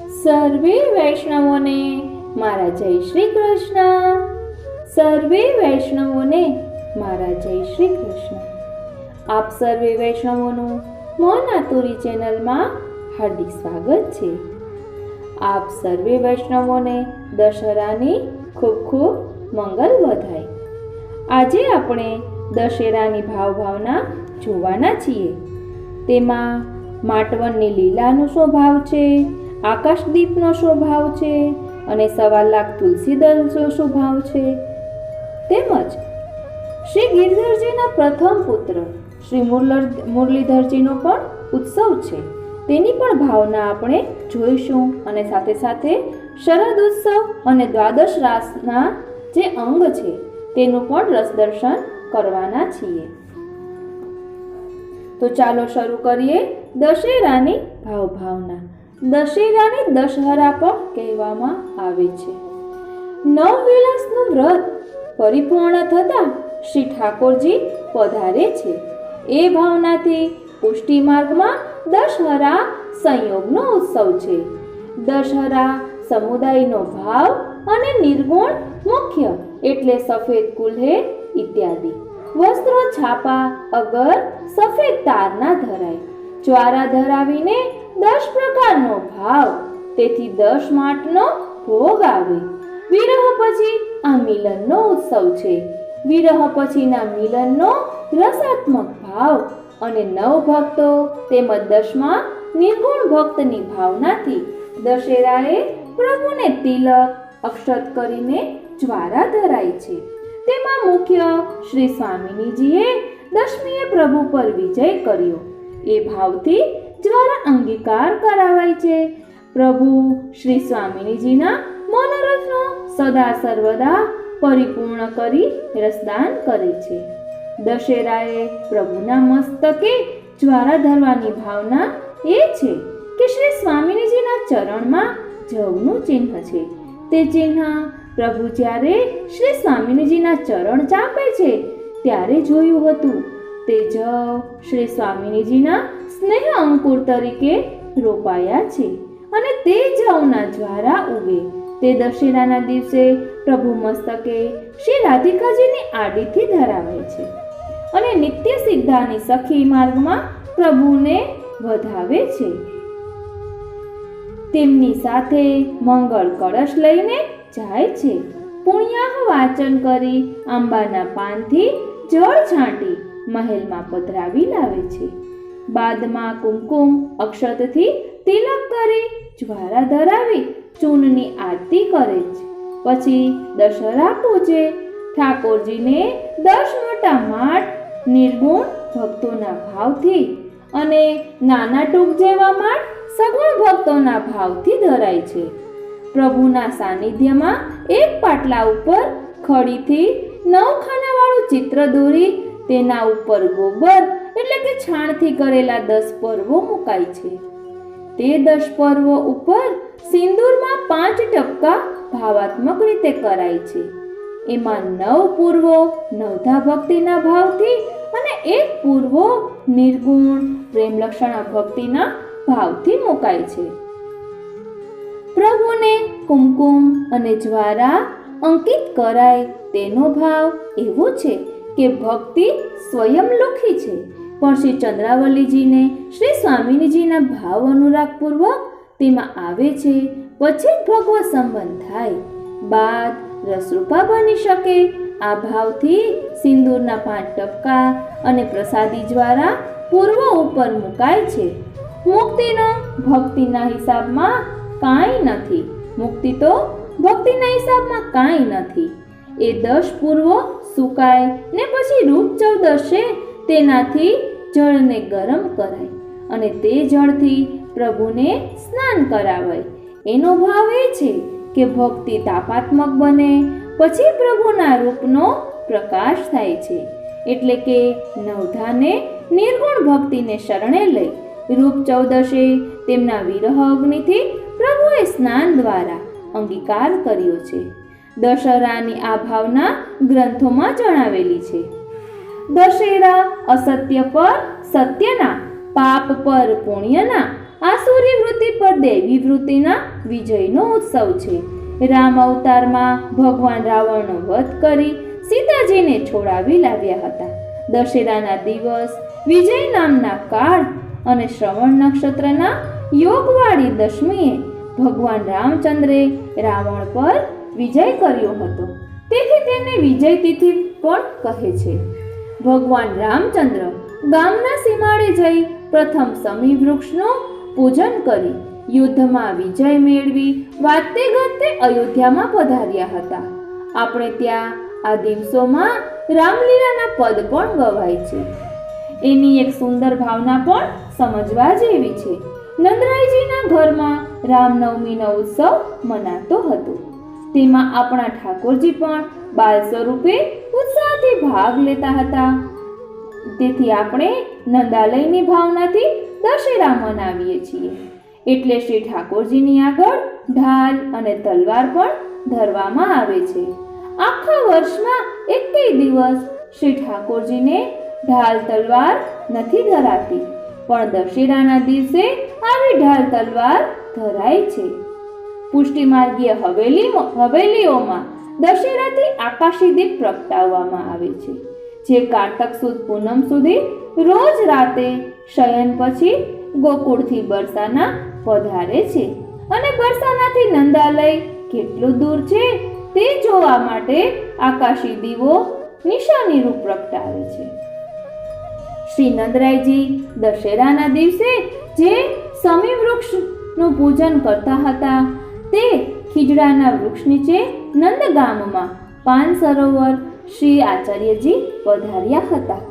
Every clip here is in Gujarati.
સર્વે વૈષ્ણવોને મારા જય શ્રી કૃષ્ણ. સર્વે વૈષ્ણવોને મારા જય શ્રી કૃષ્ણ. આપ સર્વે વૈષ્ણવોનું મૌન આતુરી ચેનલમાં હાર્દિક સ્વાગત છે. આપ સર્વે વૈષ્ણવોને દશેરાની ખૂબ ખૂબ મંગલ વધાય. આજે આપણે દશેરાની ભાવના જોવાના છીએ. તેમાં માટવનની લીલાનો શું ભાવ છે, આકાશદીપનો શું ભાવ છે અને 1.25 લાખ તુલસી દળનો શું ભાવ છે, તેમજ શ્રી ગિરધરજીના પ્રથમ પુત્ર શ્રી મુરલીધરજીનો પણ ઉત્સવ છે, તેની પણ ભાવના આપણે જોઈશું. અને સાથે સાથે શરદ ઉત્સવ અને દ્વાદશ રાસના જે અંગ છે તેનું પણ રસ દર્શન કરવાના છીએ. તો ચાલો શરૂ કરીએ દશેરાની ભાવના. દશેરાને દશહરા પણ કહેવામાં આવે છે. નવવિલાસનું વ્રત પરિપૂર્ણ થતાં શ્રી ઠાકોરજી પધારે છે. એ ભાવનાથી પુષ્ટિ માર્ગમાં દશહરા સંયોગનો ઉત્સવ છે. દશહરા સમુદાયનો ભાવ અને નિર્ગુણ મુખ્ય એટલે સફેદ કુલ્હે ઇત્યાદિ વસ્ત્રો છાપા અગર સફેદ તારના ધરાય. જ્વારા ધરાવીને 10 પ્રકારનો ભાવ, તેથી 10 માટનો ભોગ આવે. વિરહ પછી આ મિલનનો ઉત્સવ છે. વિરહ પછીના મિલનનો રસાત્મક ભાવ અને 9 ભક્તો તેમજ 10મા નિર્ગુણ ભક્તની ભાવનાથી દશેરાએ પ્રભુને તિલક અક્ષત કરીને જ્વારા ધરાય છે. તેમાં મુખ્ય શ્રી સ્વામિનીજીએ 10મીએ પ્રભુ પર વિજય કર્યો. એ ભાવથી જ્વારા અંગીકાર કરાવાય છે. પ્રભુ શ્રી સ્વામિનીજીના મનોરથનો સદા સર્વદા પરિપૂર્ણ કરી રસદાન કરે છે. દશેરાએ પ્રભુના મસ્તકે જ્વારા ધરવાની ભાવના એ છે કે શ્રી સ્વામિનીજીના ચરણમાં જવનું ચિહ્ન છે. તે ચિહ્ન પ્રભુ જ્યારે શ્રી સ્વામિનીજીના ચરણ ચાપે છે ત્યારે જોયું હતું. તે જવ શ્રી સ્વામિનીજીના સ્નેહ અંકુર તરીકે રોપાયા છે અને તે જવના જ્વારા ઉગે તે દશેરાના દિવસે પ્રભુ મસ્તકે શ્રી રાધિકાજીની આડીથી ધરાવાય છે અને નિત્ય સિદ્ધાની સખી માર્ગમાં પ્રભુને વધાવે છે. તેમની સાથે મંગળ કળશ લઈને જાય છે. પુણ્યાહ વાચન કરી આંબાના પાનથી જળ છાંટી મહેલમાં પધરાવી લાવે છે. બાદમાં કુમકુમ અક્ષતથી તિલક કરી જ્વારા ધરાવી ચૂનની આરતી કરે છે. પછી દશહરા પૂજે. ઠાકોરજીને 10 મોટા માટ નિર્ગુણ ભક્તોના ભાવથી અને નાના ટૂંક જેવા માટ સગુણ ભક્તોના ભાવથી ધરાય છે. પ્રભુના સાનિધ્યમાં એક પાટલા ઉપર ખડીથી 9 ખાનાવાળું ચિત્ર દોરી તેના ઉપર ગોબર એટલે કે છાણથી કરેલા 10 પર્વો મુકાય છે. તે 10 પર્વો ઉપર સિંદૂરમાં 5 ટપકા ભાવાત્મક રીતે કરાય છે. એમાં 9 પૂર્વો નવધા ભક્તિના ભાવથી અને 1 પૂર્વો નિર્ગુણ પ્રેમલક્ષણા ભક્તિના ભાવથી મુકાય છે. પ્રભુને કુમકુમ અને જ્વારા અંકિત કરાય તેનો ભાવ એવો છે કે ભક્તિ સ્વયંમુખી છે, પણ શ્રી ચંદ્રાવલીજીને શ્રી સ્વામિનીજીના ભાવ અનુરાગપૂર્વક તેમાં આવે છે. પછી જ ભગવત સંબંધ થાય. બાદ રસરૂપા બની શકે. આ ભાવથી સિંદૂરના 5 ટપકા અને પ્રસાદી જ્વારા પૂર્વ ઉપર મુકાય છે. મુક્તિનો ભક્તિના હિસાબમાં કાંઈ નથી. મુક્તિ તો ભક્તિના હિસાબમાં કાંઈ નથી. એ 10 પૂર્વો સુકાય ને પછી રૂપ ચૌદશે તેનાથી જળને ગરમ કરાય અને તે જળથી પ્રભુને સ્નાન કરાવાય. એનો ભાવ એ છે કે ભક્તિ તાપાત્મક બને. પછી પ્રભુના રૂપનો પ્રકાશ થાય છે. એટલે કે નવધાને નિર્ગુણ ભક્તિને શરણે લઈ રૂપ ચૌદશે તેમના વિરહ અગ્નિથી પ્રભુએ સ્નાન દ્વારા અંગીકાર કર્યો છે. દશેરાની આ ભાવના ગ્રંથોમાં જણાવેલી છે. દશેરા અસત્ય પર સત્યના, પાપ પર પુણ્યના, આસુરી વૃત્તિ પર દૈવી વૃત્તિના વિજયનો ઉત્સવ છે. રામ અવતારમાં ભગવાન રાવણનો વધ કરી સીતાજીને છોડાવી લાવ્યા હતા. દશેરાના દિવસ વિજય નામના કાળ અને શ્રવણ નક્ષત્રના યોગવાળી દશમીએ ભગવાન રામચંદ્રે રાવણ પર વિજય કર્યો હતો. તેથી તેને વિજય તિથિ પણ કહે છે. ભગવાન રામચંદ્ર ગામના સીમાડે જઈ પ્રથમ સમી વૃક્ષનું પૂજન કરી યુદ્ધમાં વિજય મેળવી વાતે ગાતે અયોધ્યામાં પધાર્યા હતા. આપણે ત્યાં આ દિવસોમાં રામલીલાના પદ પણ ગવાય છે. એની એક સુંદર ભાવના પણ સમજવા જેવી છે. નંદરાયજીના ઘરમાં રામનવમીનો ઉત્સવ મનાતો હતો. તેમાં આપણા ઠાકોરજી પણ બાલ સ્વરૂપે ઉત્સાહથી ભાગ લેતા હતા. તેથી આપણે નંદાલયની ભાવનાથી દશેરા મનાવીએ છીએ. એટલે શ્રી ઠાકોરજીની આગળ ઢાલ અને તલવાર પણ ધરવામાં આવે છે. આખા વર્ષમાં એકેય દિવસ શ્રી ઠાકોરજીને ઢાલ તલવાર નથી ધરાતી, પણ દશેરાના દિવસે આવી ઢાલ તલવાર ધરાય છે. પુષ્ટિમાર્ગીય હવેલીઓમાં દશેરાથી આકાશી દીપ પ્રગટાવવામાં આવે છે, જે કારતક સુદ પૂનમ સુધી રોજ રાતે શયન પછી ગોકુળથી બરસાના પધારે છે અને બરસાનાથી નંદાલય કેટલું દૂર છે તે જોવા માટે આકાશી દીવો નિશાની રૂપ પ્રગટાવે છે. શ્રી નંદરાયજી દશેરાના દિવસે જે સમી વૃક્ષનું પૂજન કરતા હતા તે ખીજડાના વૃક્ષ નીચે નંદગામમાં પાન સરોવર શ્રી આચાર્યજી પધાર્યા હતા.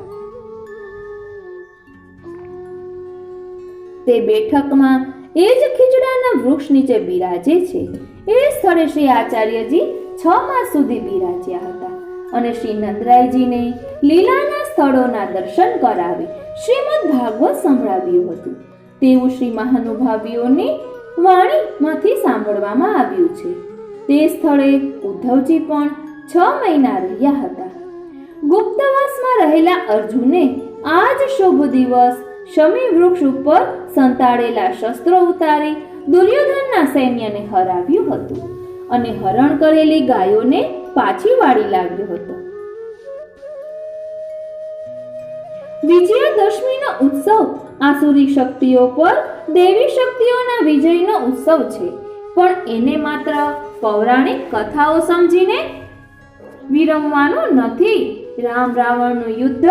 તે બેઠકમાં એ જ ખીજડાના વૃક્ષ નીચે બિરાજે છે. એ સ્થળે શ્રી આચાર્યજી 6 માસ સુધી બિરાજ્યા હતા અને શ્રી નંદરાયજીને લીલાના સ્થળોના દર્શન કરાવી શ્રીમદ ભાગવત સંભળાવ્યું હતું. તેવું શ્રી મહાનુભાવીઓની વાણીમાંથી સાંભળવામાં આવ્યું છે. તે સ્થળે ઉદ્ધવજી પણ 6 મહિના રહ્યા હતા. ગુપ્તવાસમાં રહેલા અર્જુને આ જ શુભ દિવસ શમી વૃક્ષ ઉપર સંતાડેલા શસ્ત્રો ઉતારી દુર્યોધનના સૈન્યને હરાવ્યું હતું અને હરણ કરેલી ગાયોને પાછી વાળી લાવ્યો હતો. વિજયાદશમીનો ઉત્સવ આસુરી શક્તિઓ પર દેવી શક્તિઓના વિજયનો ઉત્સવ છે, પણ એને માત્ર પૌરાણિક કથાઓ સમજીને વિરમવાનું નથી. રામ રાવણનું યુદ્ધ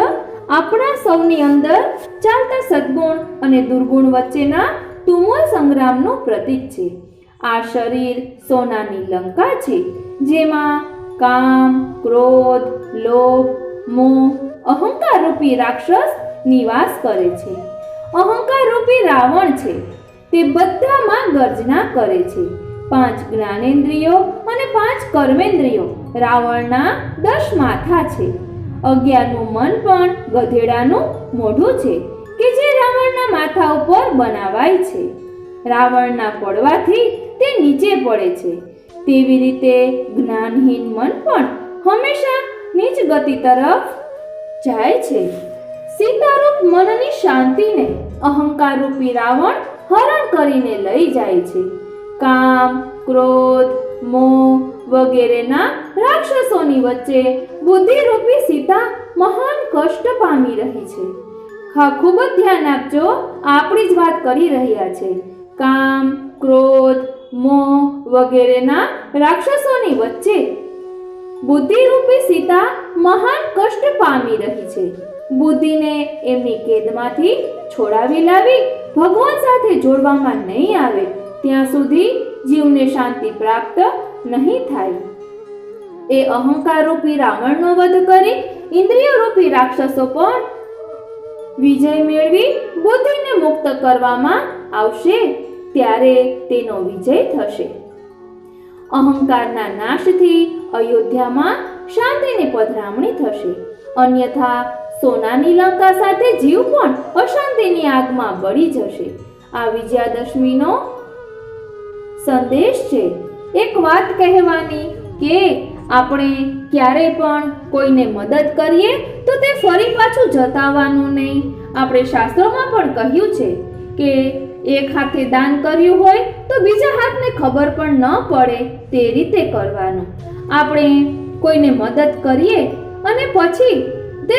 આપણા સૌની અંદર ચાલતા સદ્ગુણ અને દુર્ગુણ વચ્ચેના તુમુલ સંગ્રામનું પ્રતીક છે. આ શરીર સોનાની લંકા છે, જેમાં કામ, ક્રોધ, લોભ, મોહ, અહંકાર રૂપી રાક્ષસ નિવાસ કરે છે. અહંકાર રૂપી રાવણ છે, તે બધામાં ગર્જના કરે છે. 5 જ્ઞાનેન્દ્રિયો અને 5 કર્મેન્દ્રિયો રાવણના 10 માથા છે. 11મું મન પણ ગધેડાનું મોઢું છે કે જે રાવણના માથા ઉપર બનાવાય છે. રાવણના પડવાથી તે નીચે પડે છે. તેવી રીતે જ્ઞાનહીન મન પણ હંમેશા નીચ ગતિ તરફ જાય છે. સીતારૂપ મનની શાંતિને અહંકાર રૂપી રાવણ હરણ કરીને લઈ જાય છે. કામ, ક્રોધ, મોહ વગેરેના રાક્ષસોની વચ્ચે બુદ્ધિરૂપી સીતા મહાન કષ્ટ પામી રહી છે. ખૂબ જ ધ્યાન આપજો, આપણી જ વાત કરી રહ્યા છે. કામ, ક્રોધ, મોહ વગેરેના રાક્ષસોની વચ્ચે બુદ્ધિરૂપી સીતા મહાન કષ્ટ પામી રહી છે. બુદ્ધિને એમની કેદમાંથી છોડાવી લાવી ભગવાન સાથે જોડવામાં નહીં આવે ત્યાં સુધી જીવને શાંતિ પ્રાપ્ત નહીં થાય. એ અહંકાર રૂપી રાવણનો વધ કરી ઇન્દ્રિય રૂપી રાક્ષસો પર વિજય મેળવી બુદ્ધિને મુક્ત કરવામાં આવશે ત્યારે તેનો વિજય થશે. અહંકારના નાશથી અયોધ્યામાં શાંતિની પધરામણી થશે. અન્યથા સોનાની લંકા સાથે જીવ પણ અશાંતિની આગમાં બળી જશે. આ વિજયાદશમીનો સંદેશ છે. એક વાત કહેવાની કે આપણે ક્યારે પણ કોઈને મદદ કરીએ તો તે ફરી પાછું જતાવવાનું નહીં. આપણે શાસ્ત્રોમાં પણ કહ્યું છે કે એક હાથે દાન કર્યું હોય તો બીજા હાથને ખબર પણ ન પડે તે રીતે કરવાનું. આપણે કોઈને મદદ કરીએ અને પછી તે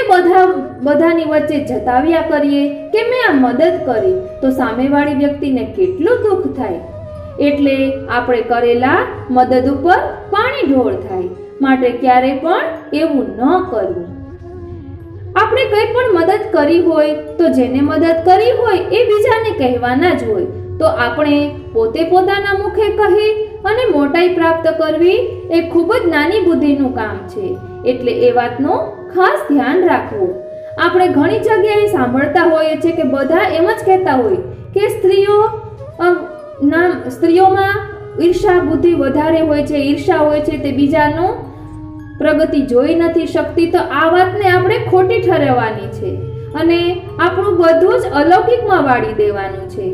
બધાની વચ્ચે જતાવ્યા કરીએ કે મેં આ મદદ કરી, તો સામેવાળી વ્યક્તિને કેટલું દુઃખ થાય. એટલે આપણે કરેલા મદદ ઉપર પાણી ઢોળ થાય. માટે ક્યારે પણ એવું ન કરવું. આપણે કંઈ પણ મદદ કરી હોય તો જેને મદદ કરી હોય એ બીજાને કહેવાના જ હોય. તો આપણે પોતે પોતાના મુખે કહી અને મોટાઈ પ્રાપ્ત કરવી એ ખૂબ જ નાની બુદ્ધિનું કામ છે. એટલે એ વાતનું ખાસ ધ્યાન રાખવું. આપણે ઘણી જગ્યાએ સાંભળતા હોઈએ છીએ કે બધા એમ જ કહેતા હોય કે સ્ત્રીઓમાં ઈર્ષા બુદ્ધિ વધારે હોય છે, ઈર્ષા હોય છે, તે બીજાનો પ્રગતિ જોઈ નથી શકતી. તો આ વાતને આપણે ખોટી ઠેરવવાની છે અને આપણું બધું જ અલૌકિકમાં વાળી દેવાનું છે.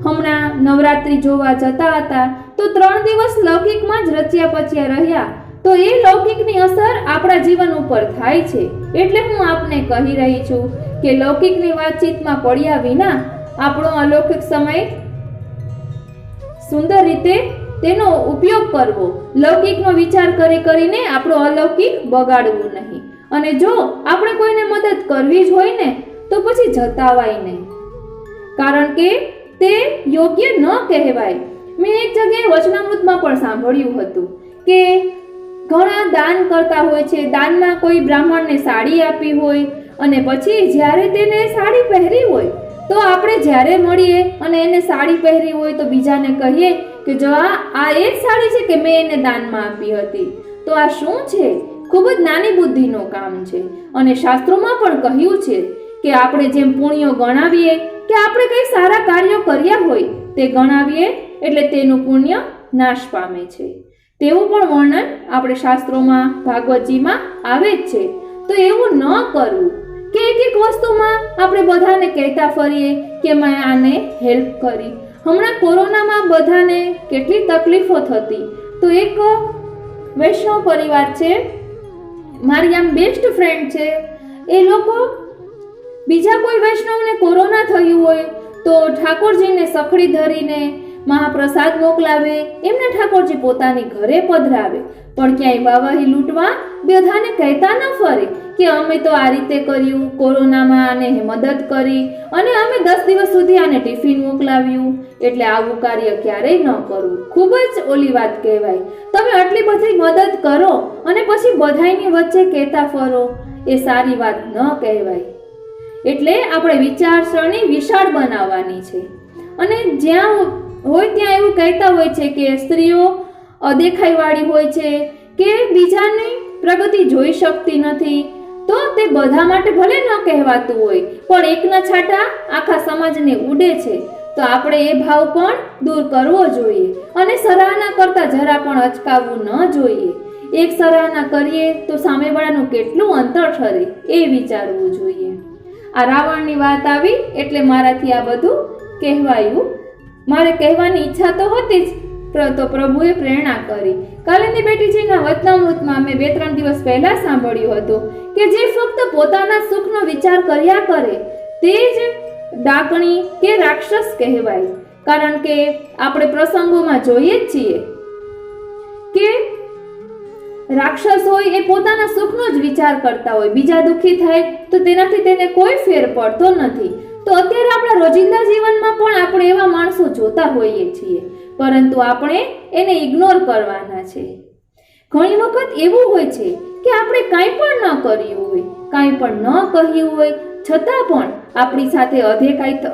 હમણાં નવરાત્રી જોવા જતા હતા તો 3 દિવસ લૌકિકમાં જ રચ્યા પચ્યા રહ્યા. તો એ લૌકિકની અસર આપણા જીવન ઉપર થાય છે. એટલે હું આપને કહી રહી છું કે લૌકિકની વાતચીતમાં પડ્યા વિના આપણો અલૌકિક સમય સુંદર રીતે તેનો ઉપયોગ કરવો. લૌકિકનો વિચાર કરીને આપણો અલૌકિક બગાડવું નહીં. અને જો આપણે કોઈને મદદ કરવી જ હોય ને તો પછી જતાવાય નહીં, કારણ કે તે યોગ્ય ન કહેવાય. મેં એક જગ્યાએ વચનામૃતમાં પણ સાંભળ્યું હતું કે ઘણા દાન કરતા હોય છે. દાનમાં કોઈ બ્રાહ્મણને સાડી આપી હોય અને પછી જ્યારે તેને સાડી પહેરી હોય તો આપણે જ્યારે મળીએ અને એને સાડી પહેરી હોય તો બીજાને કહીએ કે જો આ એ જ સાડી છે કે મેં એને દાનમાં આપી હતી. તો આ શું છે? ખૂબ જ નાની બુદ્ધિનું કામ છે. અને શાસ્ત્રોમાં પણ કહ્યું છે કે આપણે જેમ પુણ્યો ગણાવીએ કે આપણે કંઈ સારા કાર્યો કર્યા હોય તે ગણાવીએ એટલે તેનું પુણ્ય નાશ પામે છે. તેવું પણ વર્ણન આપણે શાસ્ત્રોમાં ભાગવતજીમાં આવે જ છે. તો એવું ન કરવું કે એક વસ્તુમાં આપણે બધાને કહેતા ફરીએ કે મેં આને હેલ્પ કરી. હમણાં કોરોનામાં બધાને કેટલી તકલીફો થતી. તો એક વૈષ્ણવ પરિવાર છે, મારી આમ બેસ્ટ ફ્રેન્ડ છે, એ લોકો બીજા કોઈ વૈષ્ણવને કોરોના થયું હોય તો ઠાકોરજીને સખડી ધરીને મહાપ્રસાદ મોકલાવે, એમને ઠાકોરજી પોતાની ઘરે પધરાવે. પણ ક્યાંય વાવાહી લૂંટવા બધાને કહેતા ન ફરે કે અમે તો આ રીતે કર્યું, કોરોનામાં આને મદદ કરી અને અમે 10 દિવસ સુધી આને ટિફિન મોકલાવ્યું. એટલે આવું કાર્ય ક્યારેય ન કરવું. ખૂબ જ ઓલી વાત કહેવાય. તમે આટલી બધી મદદ કરો અને પછી બધાની વચ્ચે કહેતા ફરો, એ સારી વાત ન કહેવાય. એટલે આપણે વિચારસરણી વિશાળ બનાવવાની છે. અને જ્યાં હોય ત્યાં એવું કહેતા હોય છે કે સ્ત્રીઓ અદેખાઈવાળી હોય છે કે બીજાની પ્રગતિ જોઈ શકતી નથી. તો તે બધા માટે ભલે ન કહેવાતું હોય પણ એકના છાંટા આખા સમાજને ઉડે છે. તો આપણે એ ભાવ પણ દૂર કરવો જોઈએ અને સરાહના કરતા જરા પણ અચકાવવું ન જોઈએ. એક સરાહના કરીએ તો સામેવાળાનું કેટલું અંતર ઠરે એ વિચારવું જોઈએ. આ રાવણની વાત આવી એટલે મારાથી આ બધું કહેવાયું. મારે કહેવાની ઈચ્છા તો હતી જ, તો પ્રભુએ પ્રેરણા કરી. કાલિંદી બેટીજીના વચનામૃતમાં મેં 2-3 દિવસ પહેલા સાંભળ્યું હતું કે જે ફક્ત પોતાના સુખનો વિચાર કર્યા કરે તે જ ડાકણી કે રાક્ષસ કહેવાય. કારણ કે આપણે પ્રસંગોમાં જોઈએ જ છીએ કે રાક્ષસ હોય એ પોતાના સુખનો જ વિચાર કરતા હોય. બીજા દુઃખી થાય તો તેનાથી તેને કોઈ ફેર પડતો નથી. તો અત્યારે આપણા રોજિંદા જીવનમાં પણ આપણે એવા માણસો જોતા હોઈએ છીએ, પરંતુ આપણે એને ઇગ્નોર કરવાના છે. ઘણી વખત એવું હોય છે કે આપણે કાંઈ પણ ન કર્યું હોય, કાંઈ પણ ન કહ્યું હોય, છતાં પણ આપણી સાથે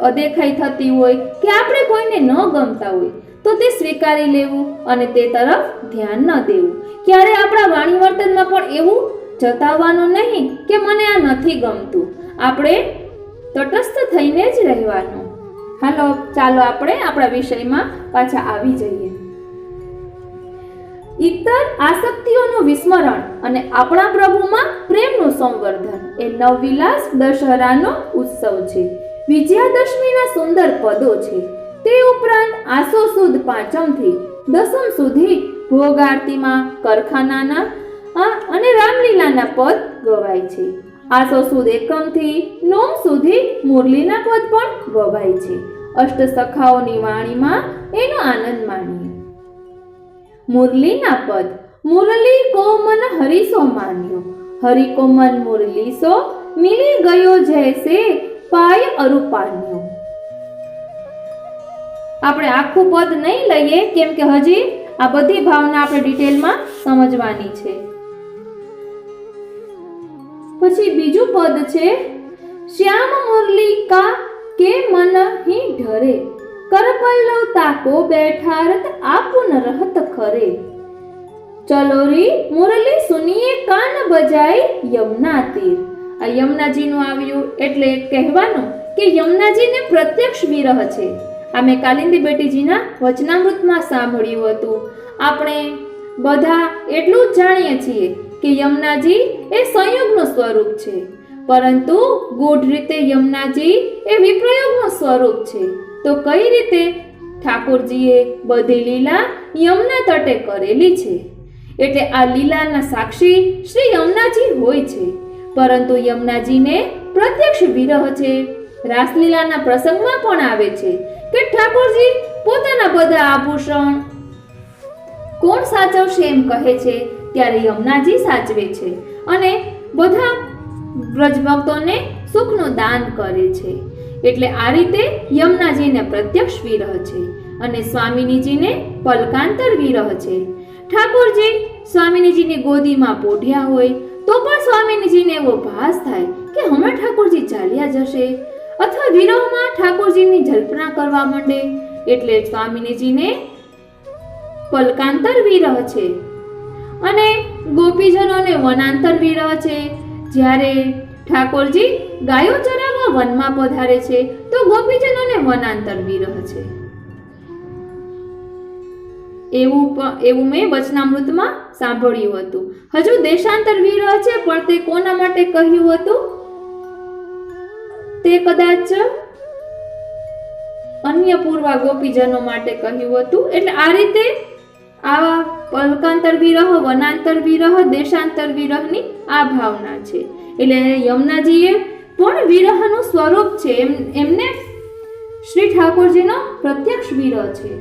અદેખાઈ થતી હોય કે આપણે કોઈને ન ગમતા હોય તો તે સ્વીકારી લેવું અને તે તરફ ધ્યાન ન દેવું. ક્યારે આપણા વાણી વર્તનમાં પણ એવું જતાવવાનું નહીં કે મને આ નથી ગમતું. આપણે તટસ્થ થઈને જ રહેવાનું. હાલો, ચાલો આપણે આપણા વિષયમાં પાછા આવી જઈએ. ઇતર આસક્તિઓનું વિસ્મરણ અને આપણા પ્રભુમાં પ્રેમનું સંવર્ધન એ નવવિલાસ દશહરાનો ઉત્સવ છે. વિજયાદશમીના સુંદર પદો છે. તે ઉપરાંત આસો સુદ 5મ થી 10મ સુધી ભોગ આરતીમાં કરખાનાના અને રામલીલાના પદ ગવાય છે. આસો સુદ 1મ થી 9મ સુધી મુરલીના પદ પણ ગવાય છે. અષ્ટસખાઓની વાણીમાં એનો આનંદ માણીએ. મુરલીના પદ. મુરલી કો મન હરિસો માન્યો, હરિ કો મન મુરલી સો, મિલી ગયો જૈસે પાય અરૂપાન્યો. આપણે આખું પદ નહીં લઈએ, કેમ કે હજી આ બધી ભાવના આપણે ડિટેલમાં સમજવાની છે. પછી બીજું પદ છે શ્યામ મુરલી કા કે મન હી ઢરે, કરપલ્લવ તાકો બેઠારત આપુન રહત ખરે. ચલો રી મુરલી સુનીએ કાન બજાય યમુના તીર. આ યમુનાજીનું આવ્યું એટલે કહેવાનું કે યમુનાજીને પ્રત્યક્ષ વિરહ છે. આ મેં કાલિંદી બેટીજીના વચનામૃતમાં સાંભળ્યું હતું. આપણે બધા એટલું જ જાણીએ છીએ કે યમુનાજી એ સંયોગનું સ્વરૂપ છે, પરંતુ ગૂઢ રીતે યમુનાજી એ વિપ્રયોગનું સ્વરૂપ છે. તો કઈ રીતે ઠાકોરજીએ બધી લીલા યમુના તટે કરેલી છે, એટલે આ લીલાના સાક્ષી શ્રી યમુનાજી હોય છે, પરંતુ યમુનાજીને પ્રત્યક્ષ વિરહ છે. રાસલીલાના પ્રસંગમાં પણ આવે છે કે ઠાકોરજી પોતાના બધા આભૂષણ કોણ સાચવશે એમ કહે છે, ત્યારે યમુનાજી સાચવે છે અને બધા વ્રજભક્તોને સુખનું દાન કરે છે. એટલે આ રીતે યમુનાજીને પ્રત્યક્ષ વિરહ છે અને સ્વામિનીજીને પલકાંતર વિરહ છે. ઠાકોરજી સ્વામિનીજીની ગોદીમાં પોઢ્યા હોય તો પણ સ્વામિનીજીને એવો ભાસ થાય કે હમણાં ઠાકોરજી ચાલ્યા જશે, અથવા વિરહમાં ઠાકોરજીની જલ્પના કરવા માંડે, એટલે સ્વામિનીજીને પલકાંતર વિરહ છે. અને ગોપીજનોને વનાંતર વિરહ છે. જ્યારે ઠાકોરજી ગાયો ચરાવવા વનમાં પધારે છે તો ગોપીજનોને વનાંતર વિરહ છે. એવું મેં વચનામૃતમાં સાંભળ્યું હતું. હજુ દેશાંતર વિરહ છે, પણ તે કોના માટે કહ્યું હતું તે કદાચ અન્ય પૂર્વા ગોપીજનો માટે કહ્યું હતું. એટલે આ રીતે આવા પલકાંતર વિરહ, વનાંતર વિરહ, દેશાંતર વિરહની આ ભાવના છે. એટલે યમુનાજીએ પણ વિરહનું સ્વરૂપ છે, એમને શ્રી ઠાકોરજીનો પ્રત્યક્ષ વિરહ છે.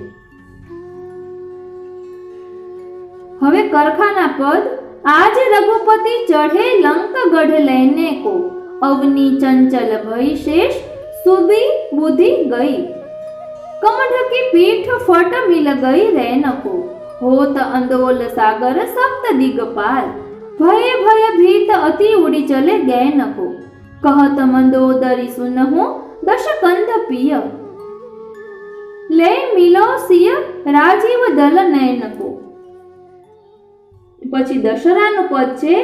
હવે કરખાના પદ. આજ રઘુપતિ ચઢે લંક ગઢ લઈને કો, અવની ચંચલ ભઈ શેષ સુબી બુદ્ધિ ગઈ, કમઢ કી પીઠ ફટ મિલ ગઈ રૈनको, હોત અંદોલ સાગર સપ્ત દિગપાલ, ભય ભય ભીત અતિ ઉડી ચલે ગૈनको, કહત મંદોદરી સુનહું દશ કંધ પિય, લે મિલો સિય રાજીવ દલ નયनको. પછી દશહરાનું પદ છે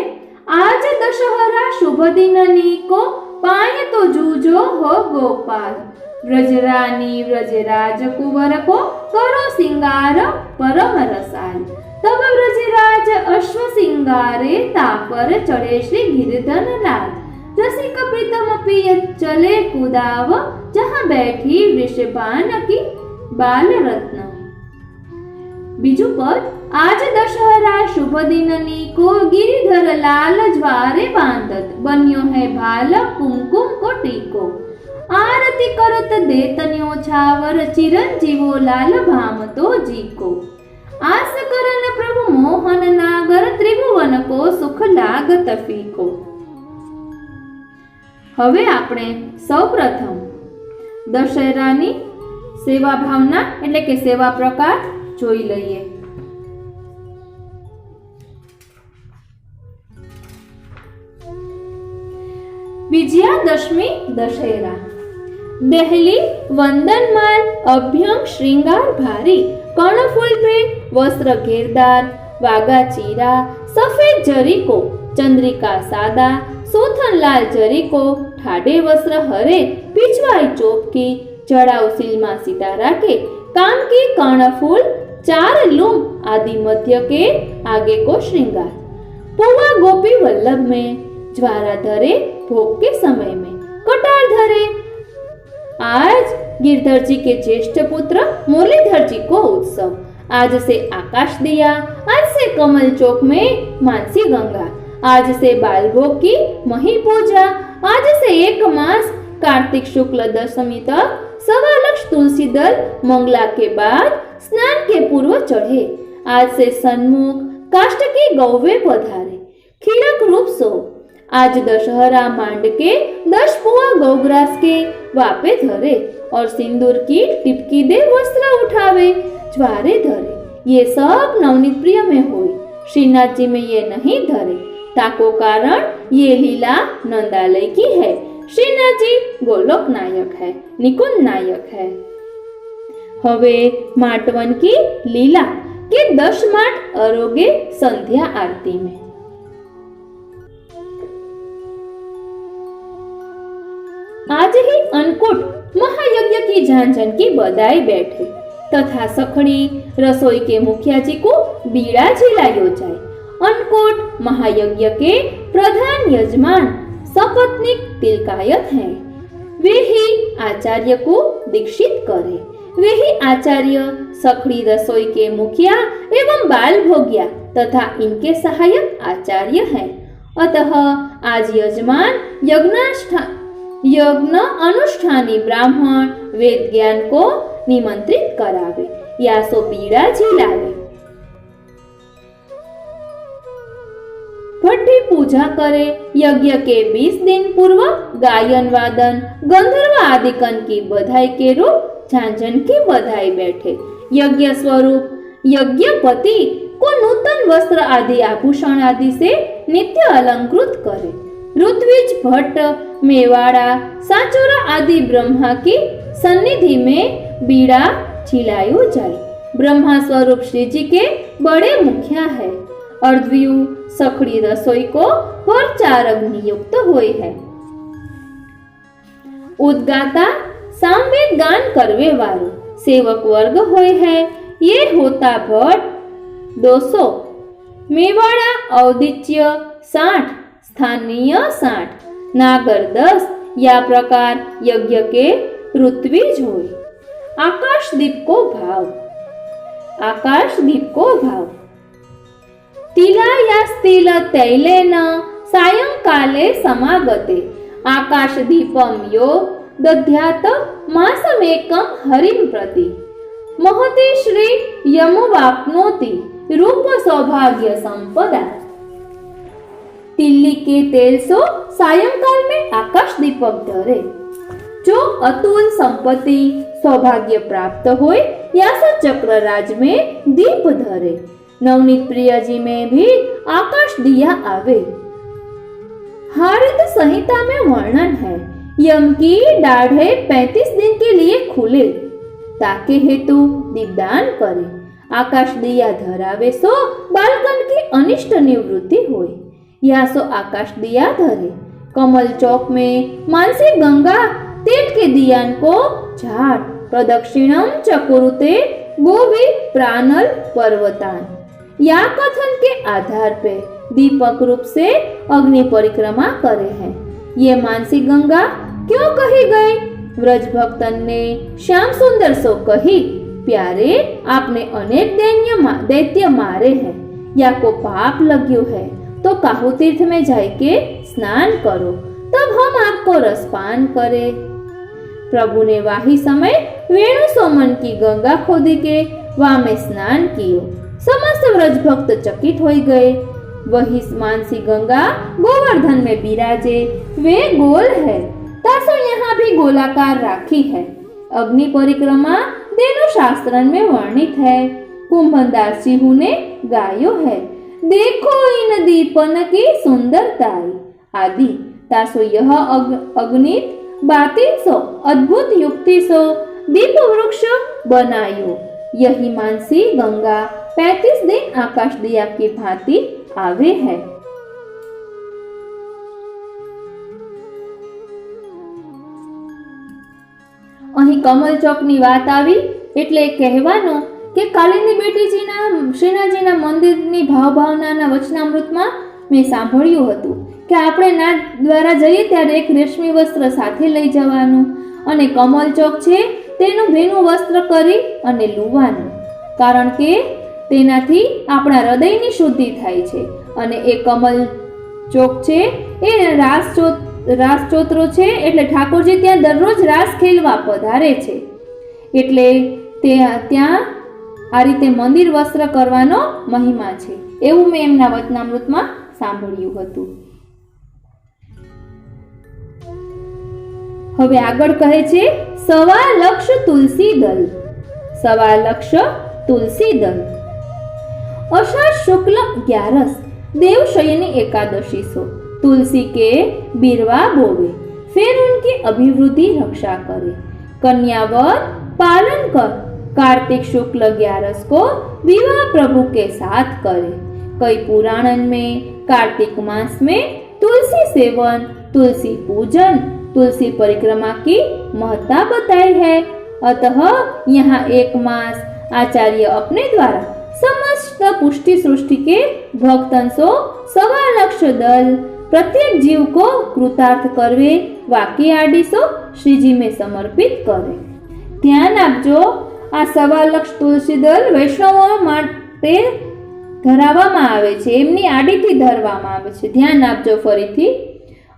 આજ દશહરા શુભ દિનની કો, પાય તો જૂજો હો ગોપાલ, વ્રજરાની વ્રજરાજ કુંવર કો, કરો સિંગાર પરમ રસાલ, તબ વ્રજરાજ અશ્વ સિંગારે, તાપર ચડે શ્રી ગિરધન લાલ, રસિક પ્રીતમ પિય ચલે કુદાવ, જહાં બેઠી વૃષભાન કી બાલ રત્ન. બીજું પદ આજ દશહરા શુભ દિનની કો, ગિરિધર લાલ જ્વારે બાંધત, બન્યો હૈ ભાલ કુમકુમ કો ટીકો, આરતી કરત દેતન્યો છાવર, ચિરંજીવો લાલ ભામતો જીકો, આસ કરન પ્રભુ મોહન નાગર, ત્રિભુવન કો સુખ લાગત ફીકો. હવે આપણે સૌપ્રથમ દશેરાની સેવા ભાવના એટલે કે સેવા પ્રકાર જોઈ લઈએ. વિજયાદશમી દશેરા. દહેલી વંદનમાલ અભ્યંગ શ્રૃંગાર ભારી, કર્ણફૂલ પે વસ્ત્ર ઘેરદાર, વાગા ચીરા સફેદ જરીકો, ચંદ્રિકા સાદા સોથન લાલ જરીકો, ઠાડે વસ્ત્ર હરે પીછવાઈ ચોપકી, જડાઉ સિલમાં સિતારા के, काम की कर्णफूल चार लूम आदि मध्य के आगे को श्रृंगार, पुआ गोपी वल्लभ में, ज्वारा धरे भोग के समय में, कटार धरे। आज गिरधर जी के ज्येष्ठ पुत्र मुरलीधर जी को उत्सव, आज से आकाश दिया, आज से कमल चौक में मानसी गंगा, आज से बालभोग की मही पूजा, आज से 1 मास कार्तिक शुक्ल दशमी तक सवा लक्ष तुलसी दल मंगला के बाद स्नान के पूर्व चढ़े। आज से सन्मुख काष्ठ की गौवे पधारे, खीड़क रूप सो। आज दशहरा मांड के 10 पुआ गौग्रास के वापे धरे, और सिंदूर की टिपकी दे वस्त्र उठावे, ज्वारे धरे। ये सब नवनीत प्रिय में हुई, श्रीनाथ जी में ये नहीं धरे। ताको कारण ये लीला नंदालय की है। श्रीनाथ जी गोलोक नायक है, निकुंज नायक है। हवे माटवन की लीला के 10 माट अरोगे संध्या आरती में। आज ही अन्नकूट महायज्ञ की झांझन की बधाई बैठे, तथा सखड़ी रसोई के मुखिया जी को बीड़ा झिलायो जाए। अन्नकूट महायज्ञ के प्रधान यजमान सपत्नीक तिलकायत हैं। वे ही आचार्य को दीक्षित करे। वे ही आचार्य सखड़ी रसोई के मुखिया एवं बाल भोग्या तथा इनके सहायक आचार्य हैं। अतः आज यजमान यज्ञ अनुष्ठानी ब्राह्मण वेद ज्ञान को निमंत्रित करावे या सो बीड़ा झिलावे, भट्टी पूजा करे। यज्ञ के 20 दिन पूर्व गायन वादन गंधर्व आदिकन की बधाई के रूप झांझन की बधाई बैठे। यज्ञ स्वरूप यज्ञपति को नूतन वस्त्र आदि आभूषण आदि से नित्य अलंकृत करे। ऋत्विज भट्ट मेवाड़ा साचोरा आदि ब्रह्मा की सन्निधि में बीड़ा झिलायो जाए। ब्रह्मा स्वरूप श्री जी के बड़े मुखिया है। अर्धव्यू सखड़ी रसोई को पर 4 अग्नि युक्त हुए है। उद्गाता सामवेद गान करवे वालो सेवक वर्ग होय है। ये होता भट्ट 200, मेवाड़ा औदिच्य 60, स्थानीय 60, नागर 10। या प्रकार यज्ञ के ऋत्विज होय। आकाशदीप को भाव, आकाशदीप को भाव। तिलायास्तिल तैलेन सायंकाले समागते आकाशदीपम यो दध्यात मासमेकं हरिं प्रति महति श्री यमुवाप्नोति रूप सौभाग्य संपदा। तिल्ली के तेल सो सायंकाल में आकाश दीपक धरे। जो अतुल संपत्ति सौभाग्य प्राप्त होए या चक्र राज में दीप धरे। नवनीत प्रिय जी में भी आकाश दिया आवे। हारित संहिता में वर्णन है, यम की दाढ़े 35 दिन के लिए खुले, ताके हेतु दीपदान करे। आकाश दिया धरावे सो बालकन की अनिष्ट निवृत्ति होए। या सो आकाश दिया धरे। कमल चौक में मानसी गंगा तेल के दियान को झाट प्रदक्षिणम चकुरुते गोवी प्राणल पर्वतान। या कथन के आधार पे दीपक रूप से अग्नि परिक्रमा करे हैं। ये मानसी गंगा क्यों कही गई? व्रज भक्तन ने श्याम सुंदर सो कही, प्यारे आपने अनेक दैत्य मारे हैं, या को पाप लग्यो है तो काहू तीर्थ में जाके स्नान करो, तब हम आपको रसपान करे। प्रभु ने वाही समय वेणु सोमन की गंगा खोदी के वहां में स्नान कियो। समस्त व्रज भक्त चकित हो गए। वही मानसी गंगा गोवर्धन में विराजे, वे गोल है, तासो यहाँ भी गोलाकार राखी है। अग्नि परिक्रमा तेनु शास्त्रन में वर्णित है। कुंभनदास जी ने गायो है, देखो इन दीपन की सुंदरताई आदि। तासो यह अग्नित बातिन सो अद्भुत युक्ति सो दीप वृक्ष बनायो। यही मानसी गंगा 35 दिन आकाश दिया की भांति आवे है। અહીં કમલ ચોકની વાત આવી એટલે કહેવાનો કે કાલિંદી બેટીજીના શ્રીનાથજીના મંદિરની ભાવભાવનાના વચનામૃતમાં મેં સાંભળ્યું હતું કે આપણે નાથ દ્વારા જઈએ ત્યારે એક રેશમી વસ્ત્ર સાથે લઈ જવાનું અને કમલ ચોક છે તેનું ભીનું વસ્ત્ર કરી અને લૂવાનું, કારણ કે તેનાથી આપણા હૃદયની શુદ્ધિ થાય છે અને એ કમલ ચોક છે એ રાસ રાસ ચોતરો છે એટલે ઠાકોરજી ત્યાં દરરોજ રાસ ખેલવા પધારે છે, એટલે ત્યાં આ રીતે મંદિર વસ્ત્ર કરવાનો મહિમા છે એવું મેં એમના વચનામૃતમાં સાંભળ્યું હતું. હવે આગળ કહે છે સવા લક્ષ તુલસી દલ. સવા લક્ષ तुलसी दल. अषाढ़ शुक्ल 11 देवशयनी एकादशी सो तुलसी के बिरवा बोवे, फिर उनकी अभिवृद्धि रक्षा करे. कन्यावर पालन कर कार्तिक शुक्ल 11 को विवाह प्रभु के साथ करे. कई पुराणन में कार्तिक मास में तुलसी सेवन, तुलसी पूजन, तुलसी परिक्रमा की महत्ता बताई है. अतः यहाँ एक मास आचार्य अपने द्वारा समस्त पुष्टि सृष्टि के भक्तंसो सवा लक्ष दल प्रत्येक जीव को कृतार्थ करवे वाकी आडीसो श्रीजी में समर्पित करे. ध्यान आपजो, आ सवा लक्ष तुलसी दल वैष्णवो माटे धरावामां आवे छे, एमनी आडीथी धरवामां आवे छे. ध्यान आपजो फरीथी.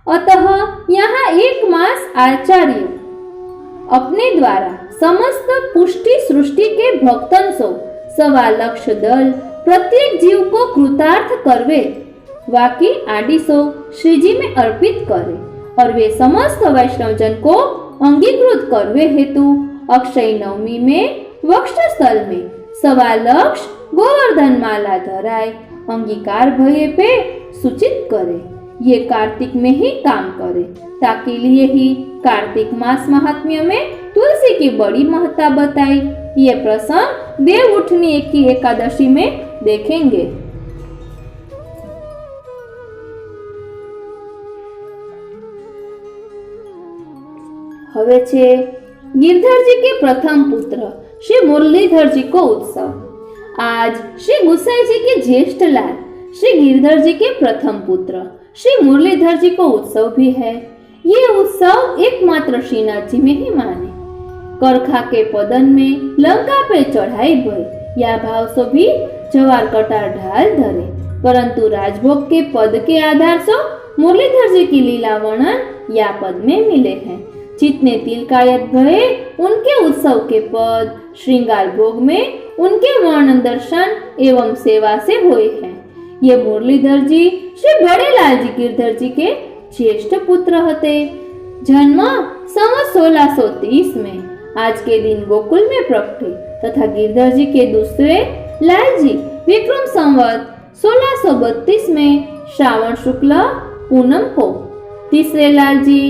अतः यहाँ एक मास आचार्य अपने द्वारा समस्त पुष्टि सृष्टि के भक्तंसो सवा लक्ष दल प्रत्येक जीव को कृतार्थ करवे वाकी आडीसो श्रीजी में अर्पित करे और वे समस्त वैष्णव जन को अंगीकृत करवे हेतु अक्षय नवमी में वक्षस्थल में सवा लक्ष गोवर्धन माला धराए अंगीकार भये पे सूचित करे. ये कार्तिक में ही काम करे, ताकि लिए ही कार्तिक मास महात्म्य में तुलसी की बड़ी महत्ता बताई. ये प्रसंग देव उठनी की एकादशी में देखेंगे. હવે છે गिरधर जी के प्रथम पुत्र श्री मुरलीधर जी को उत्सव. आज श्री गुसाई जी के ज्येष्ठ लाल श्री गिरधर जी के प्रथम पुत्र श्री मुरलीधर जी को उत्सव भी है. ये उत्सव एकमात्र श्रीनाथ जी में ही माने. करखा के पदन में लंका पे चढ़ाई भई या भाव सो भी जवार कटार ढाल धरे, परंतु राजभोग के पद के आधार सो मुरलीधर जी की लीला वर्णन या पद में मिले हैं. जितने तिलकायत भये उनके उत्सव के पद श्रृंगार भोग में उनके वर्णन दर्शन एवं सेवा से हुए हैं. ये मुरलीधर जी श्री बड़ेलाल जी गिरधर जी के ज्येष्ठ पुत्र हते. जन्म संवत 1630 में आज के दिन गोकुल में प्रकटे तथा गिरधर जी के दूसरे लाल जी विक्रम संवत 1632 में श्रावण शुक्ल पूनम को, तीसरे लाल जी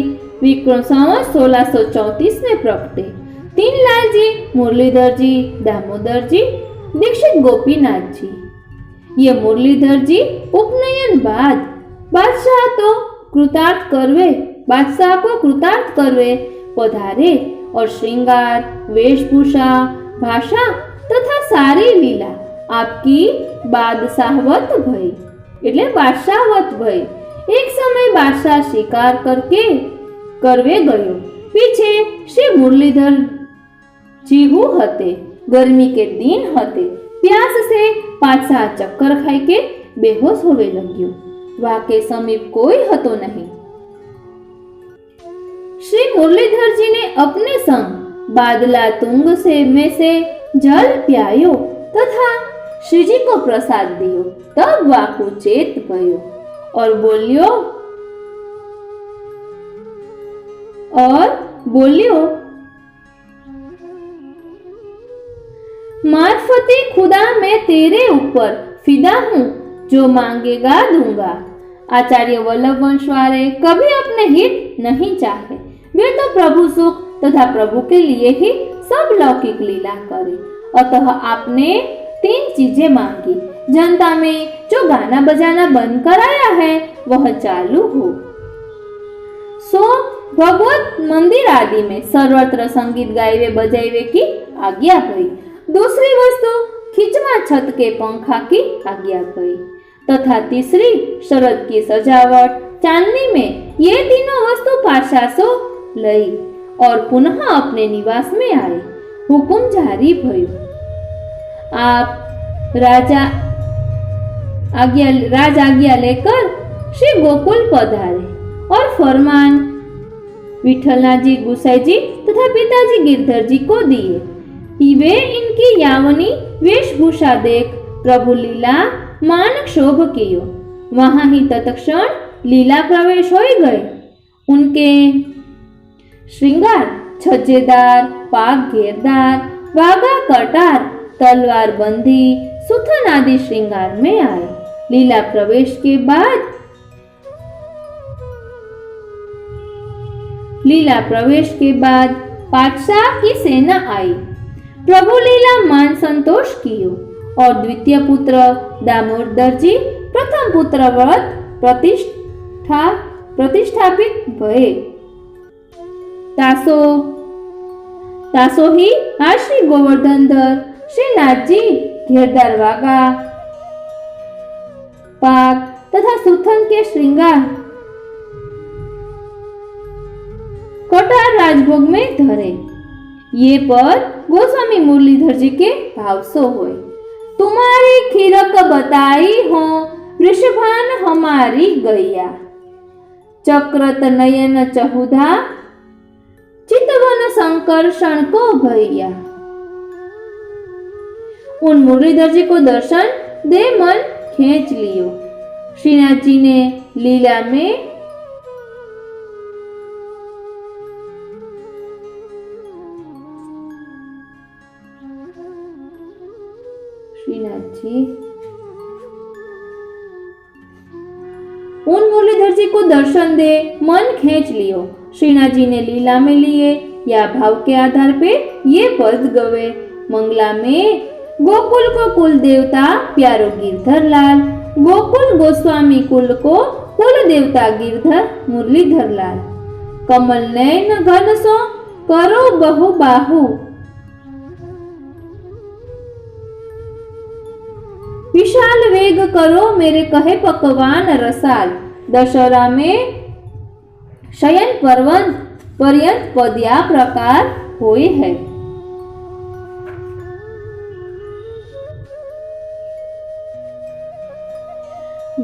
विक्रम संवत 1634 में प्रकटे. तीन लाल जी मुरलीधर जी, दामोदर जी, दीक्षित गोपीनाथ जी. ये मुरलीधर जी उपनयन बाद बादशाह को कृतार्थ करवे पधारे और श्रृंगार, वेशभूषा, भाषा तथा सारी लीला आपकी बादशाहवत भई, એટલે बादशाहवत भई. एक समय बादशाह शिकार करवे गयो. पीछे श्री मुरलीधर जी हते. गर्मी के दिन हते. प्यास से पाछा चक्कर खाई के बेहोश होवे लग्यो. वाके समीप कोई हतो नहीं. श्री मुरलीधर जी ने अपने संग बादला तुंग में से जल पियायो तथा श्री जी को प्रसाद दियो. तब वाकु चेत भयो और बोलियो मार्फते खुदा मैं तेरे ऊपर फिदा हूँ, जो मांगेगा दूंगा. आचार्य वल्लभ वंशवारे कभी अपने हित नहीं चाहे. वे तो प्रभु सुख तथा प्रभु के लिए ही सब लौकिक लीला करे. अतः आपने 3 चीजें मांगी. जनता में जो गाना बजाना बंद कराया है वह चालू हो. सो भगवत मंदिर आदि में सर्वत्र संगीत गायवे बजाइवे की आज्ञा भई. दूसरी वस्तु खिंचवा छत के पंखा की आज्ञा भई तथा तीसरी शरद की सजावट चांदनी में. ये तीनों वस्तु पाशासो लई और पुनः अपने निवास में आए. हुकुम जारी भयो. आप राज आज्ञा लेकर श्री गोकुल पधारे और फरमान विठलनाथ जी गुसाई जी तथा पिताजी गिरधर जी को दिए। वे इनकी यावनी वेशभूषा देख प्रभु लीला मान क्षोभ कियो। वहां ही तत्क्षण लीला प्रवेश हो गए। उनके श्रृंगार छज्जेदार, पाक घेरदार, वागा कटार, तलवार बंदी, सुथन आदि श्रृंगार में आए। लीला प्रवेश के बाद पाठशाह की सेना आई। प्रभु लीला मान संतोष कियो और द्वितीय पुत्र दामोदर जी प्रथम पुत्र व्रत प्रतिष्ठापित भये। तासो ही आ श्री गोवर्धनधर श्रीनाथ जी घेरदार वागा पाक तथा सुथन के श्रृंगार कटार राजभोग में धरे। ये पर गोस्वामी मुरलीधर जी के भाव सो होय। तुम्हारी खीरक बताई हो वृषभान हमारी गैया, चक्रत नयन चहुधा चितवन संकर्षण को भैया। उन मुरलीधर जी को दर्शन दे मन खींच लियो। श्रीनाथ जी ने लीला में उन मुरलीधर जी को दर्शन दे मन खींच लियो। श्रीनाथ जी ने लीला में लिए या भाव के आधार पे ये पद गवे। मंगला में गोकुल को कुल देवता प्यारो गिरधर लाल, गोकुल गोस्वामी कुल को कुल देवता गिरधर मुरलीधर लाल। कमल नयन घन सो करो बहु बाहु, विशाल वेग करो मेरे कहे पकवान रसाल। दशहरा में शयन पर्यंत पद या प्रकार होए है।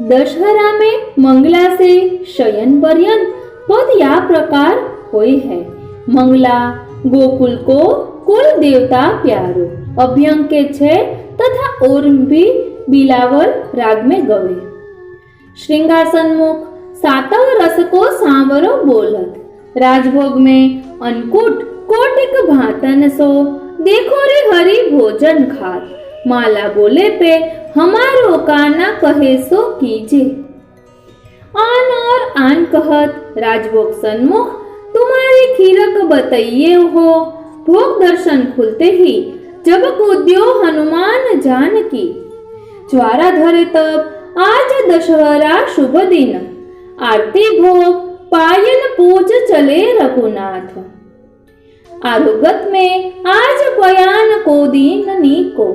दशहरा में मंगला से शयन पर्यंत पद या प्रकार होए है। मंगला गोकुल को कुल देवता प्यारो अभ्यंग के छे तथा और भी बिलावल राग में गवे। श्रृंगार सन्मुख सातव रस को सांवरो बोलत। राजभोग में अन्नकूट कोटिक भातन सो, देखो रे हरि भोजन खात। माला बोले पे हमारो काना कहे सो कीजे। आन और आन कहत राजभोग सन्मुख तुम्हारी खीरक बताइए हो। भोग दर्शन खुलते ही जब कूद्यो हनुमान जानकी। ज्वारा धरे तब आज दशहरा शुभ दिन, आरती भोग पायन पूज चले रघुनाथ। आरुगत में आज बयान को दीन नीको,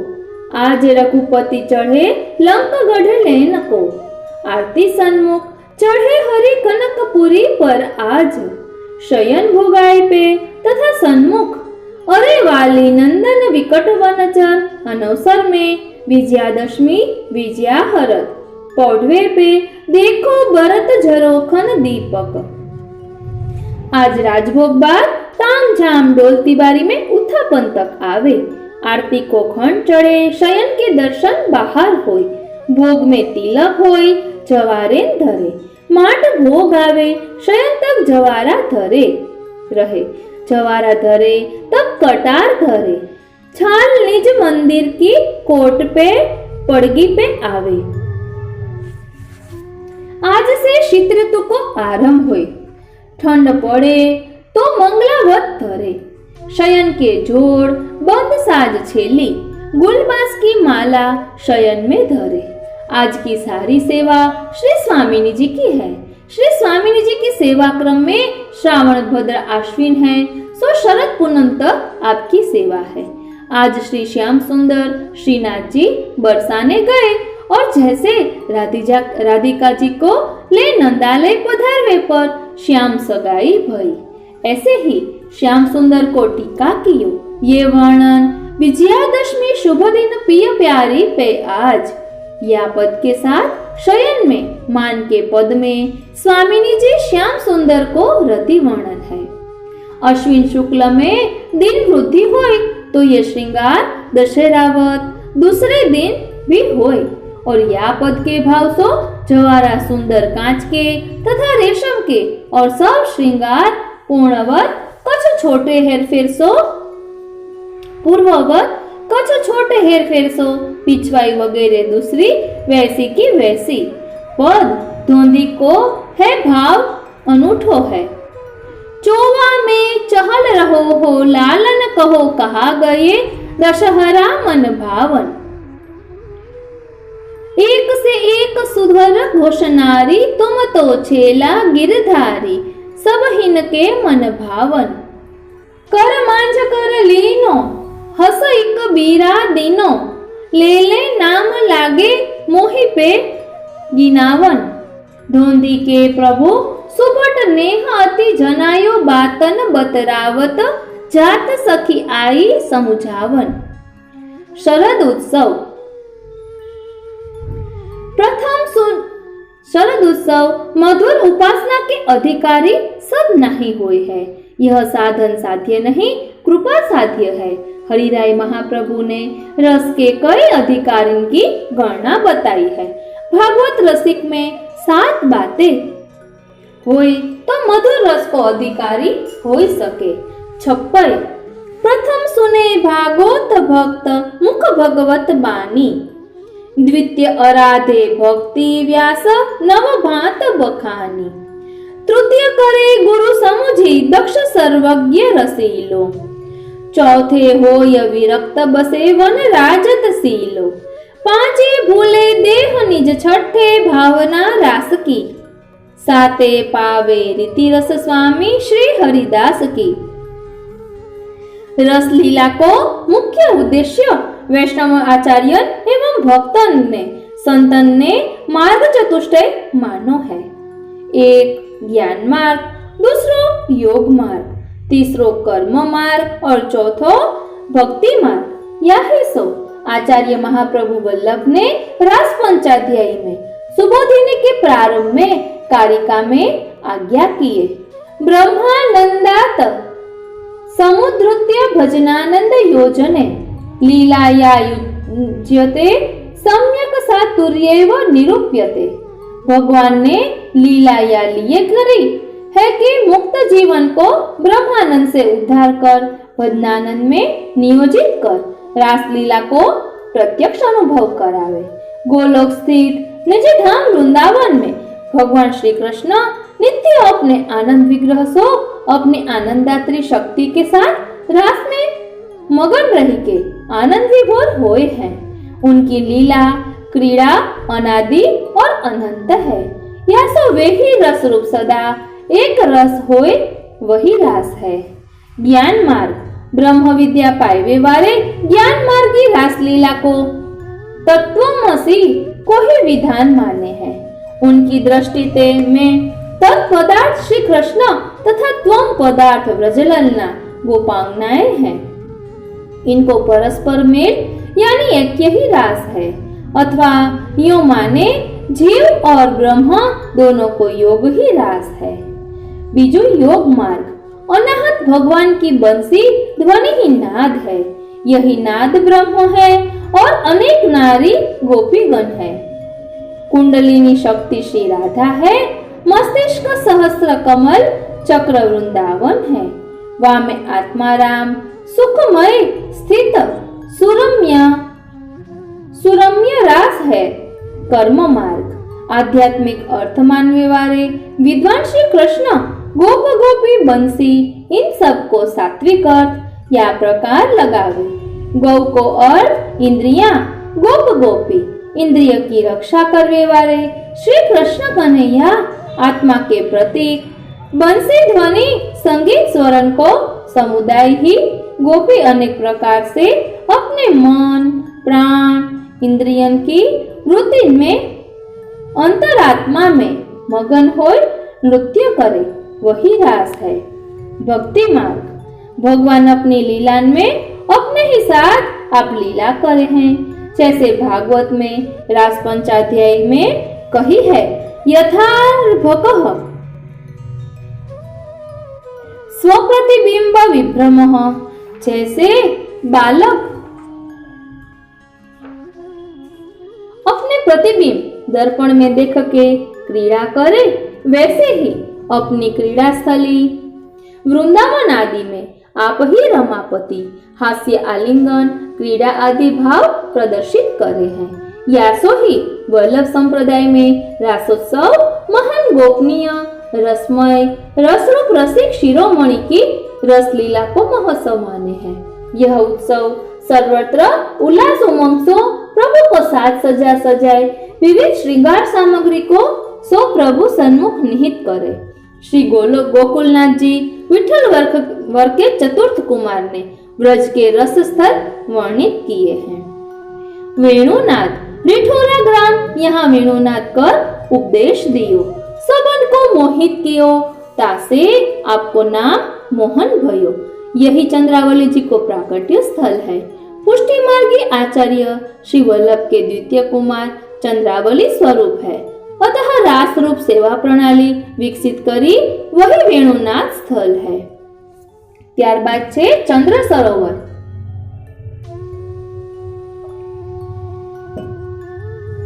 आज रघुपति चढ़े लंक गढ़ लेन को। आरती सन्मुख चढ़े हरि कनकपुरी पर आज, शयन भोगाई पे तथा सन्मुख अरे वाली नंदन विकट वनचर। अनवसर में विजयादशमी विजयाहरत, पौधवे पे देखो बरत झरोखन दीपक। आज राजभोग बाद ताम झाम डोल तिबारी में उत्थापन तक आवे। आरती को खंड चढ़े शयन के दर्शन बाहर होय। भोग में तिलक होय जवारेन धरे। माट भोग आवे शयन तक जवारा धरे रहे। जवारा धरे तब कटार धरे। छाल निज मंदिर की कोट पे पड़गी पे आवे। आज से शीत ऋतु को आरंभ हुए। ठंड पड़े तो मंगलावत धरे। शयन के जोड़ बंद साज छेली, गुलबास की माला शयन में धरे। आज की सारी सेवा श्री स्वामिनी जी की है। श्री स्वामिनी जी की सेवा क्रम में श्रावण भद्र आश्विन है, सो शरद पूनम तक आपकी सेवा है। आज श्री श्याम सुंदर श्रीनाथ जी बरसाने गए और जैसे राधिका जी को ले नंदालय पधारवे पर श्याम सगाई भई, ऐसे ही श्याम सुंदर को टीका कियो। ये वर्णन विजयादशमी शुभ दिन पिय प्यारी पे आज या पद के साथ शयन में मान के पद में स्वामिनी जी श्याम सुंदर को रति वर्णन है। अश्विन शुक्ल में दिन वृद्धि होय तो ये श्रृंगार दशहरावत दूसरे दिन भी होय। और या पद के भाव सो जवारा सुंदर कांच के तथा रेशम के और सब श्रृंगार पूर्णवत कछ छोटे हेरफेर सो पूर्ववत कछ छोटे हेरफेर सो पिछवाई वगैरह दूसरी वैसी की वैसी। पद धोंधी को है भाव अनूठो है। चोवा में चहल रहो हो लालन कहो कहा गए दशहरा मन भावन। एक से एक सुधर घोषणारी तुम तो छेला गिरधारी सब हिन के मन भावन। कर मांझ कर लीनो हस एक बीरा दीनो ले ले नाम लागे मोहि पे गिनावन। धोंधी के प्रभु सुबट नेह अति जनायो बातन बतरावत जात सखी आई समुझावन। शरद उत्सव शरद उत्सव मधुर उपासना के अधिकारी सब नहीं हुए है। यह साधन साध्य नहीं कृपा साध्य है। हरिराय महाप्रभु ने रस के कई अधिकारियों की गणना बताई है। भागवत रसिक में 7 बातें होय तो मधुर रस को अधिकारी हो सके। 56 प्रथम सुने भागवत भक्त मुख भगवत बानी। द्वितीय आराधे भक्ति व्यास नव भात बखानी। तृतीय करे गुरु समुझी दक्ष सर्वज्ञ रसीलो। चौथे होय विरक्त बसे वन राजत सीलो। पांचे भूले देह निज छठे भावना रास की। साते पावे रीति रस स्वामी श्री हरिदास की। रस लीला को मुख्य उद्देश्य वैष्णव आचार्य एवं भक्तन ने संतन ने मार्ग चतुष्टय मानो है। एक ज्ञान मार्ग, दूसरो योग मार्ग, तीसरो कर्म मार्ग और चौथो भक्ति मार्ग। यही सो आचार्य महाप्रभु वल्लभ ने रास पंचाध्यायी में सुबोधिनी के प्रारंभ में कारिका में आज्ञा किए। ब्रह्मानंदात समुद्रत्य भजनानंद योजने लीलाया युज्यते सम्यक सातुर्येव निरूप्यते। भगवान ने लीलाया लिए करी है कि मुक्त जीवन को ब्रह्मानंद से उद्धार कर भजनानंद में नियोजित कर रासलीला को प्रत्यक्ष अनुभव करावे। गोलोक स्थित निज धाम वृंदावन में भगवान श्री कृष्ण नित्य अपने आनंद विग्रह सो अपने आनंदात्री शक्ति के साथ रास में मगन रही के आनंद विभोर होए हैं। उनकी लीला क्रीड़ा अनादि और अनंत है। यह सो वे ही रस रूप सदा एक रस होए वही रास है। ज्ञान मार्ग ब्रह्म विद्या पाए वाले ज्ञान मार्गी रास लीला को तत्वमसि को ही विधान माने हैं। उनकी दृष्टि में तत्पदार्थ श्री कृष्ण तथा त्वम पदार्थ ब्रजललना गोपांगनाएं हैं। इनको परस्पर मेल यानी ऐक्य ही रास है। अथवा यूं माने जीव और ब्रह्म दोनों को योग ही रास है। बीजू योग मार्ग अनाहत भगवान की बंसी ध्वनि ही नाद है। यही नाद ब्रह्म है और अनेक नारी गोपीगण है। कुंडलिनी शक्ति श्री राधा है। मस्तिष्क सहस्त्र कमल चक्र वृंदावन है। वामे आत्माराम सुखमय स्थित सुरम्य रास है। कर्म मार्ग आध्यात्मिक अर्थ मानने वाले विद्वान श्री कृष्ण गोप गोपी बंसी इन सब को सात्विक अर्थ या प्रकार लगावे। गौ को अर्थ इंद्रिया, गोप गोपी इंद्रिय की रक्षा करने वाले श्री कृष्ण कन्हैया आत्मा के प्रतीक। बंसी ध्वनि संगीत स्वरण को समुदाय ही गोपी अनेक प्रकार से अपने मन प्राण इंद्रियन की वृत्ति में अंतरात्मा में मगन हो नृत्य करे वही रास है। भक्ति मार्ग भगवान अपनी लीला में अपने ही साथ आप लीला करे हैं। जैसे भागवत में रास पंचाध्याय में कही है यथार्भकः स्वप्रतिबिंब विभ्रमः, जैसे बालक अपने प्रतिबिंब दर्पण में देख के क्रीड़ा करे, वैसे ही अपनी क्रीड़ा स्थली वृंदावन आदि में आप ही रमापति हास्य आलिंगन क्रीड़ा आदि भाव प्रदर्शित करे हैं। यासो ही वल्लभ संप्रदाय में रासोत्सव महान गोपनीय रसमय रसरूप रसिक शिरोमणि की रसलीला को महोत्सव माने हैं। यह उत्सव सर्वत्र उल्लास उमंग से प्रभु को साज सजा सजाए विविध श्रृंगार सामग्री को सो प्रभु सन्मुख निहित करे। श्री गोकुलनाथ जी विठल वर्के चतुर्थ कुमार ने ब्रज के रस स्थल वर्णित किए हैं। वेणुनाथ रिठोरा ग्राम यहाँ वेणुनाथ कर उपदेश दियो, सबन को मोहित कियो, तासे आपको नाम मोहन भयो। यही चंद्रावली जी को प्राकट्य स्थल है। पुष्टि मार्गी आचार्य श्री वल्लभ के द्वितीय कुमार चंद्रावली स्वरूप है। अतः रास रूप सेवा प्रणाली विकसित करी वही वेणुनाथ स्थल है। ત્યારબાદ છે ચંદ્ર સરોવર।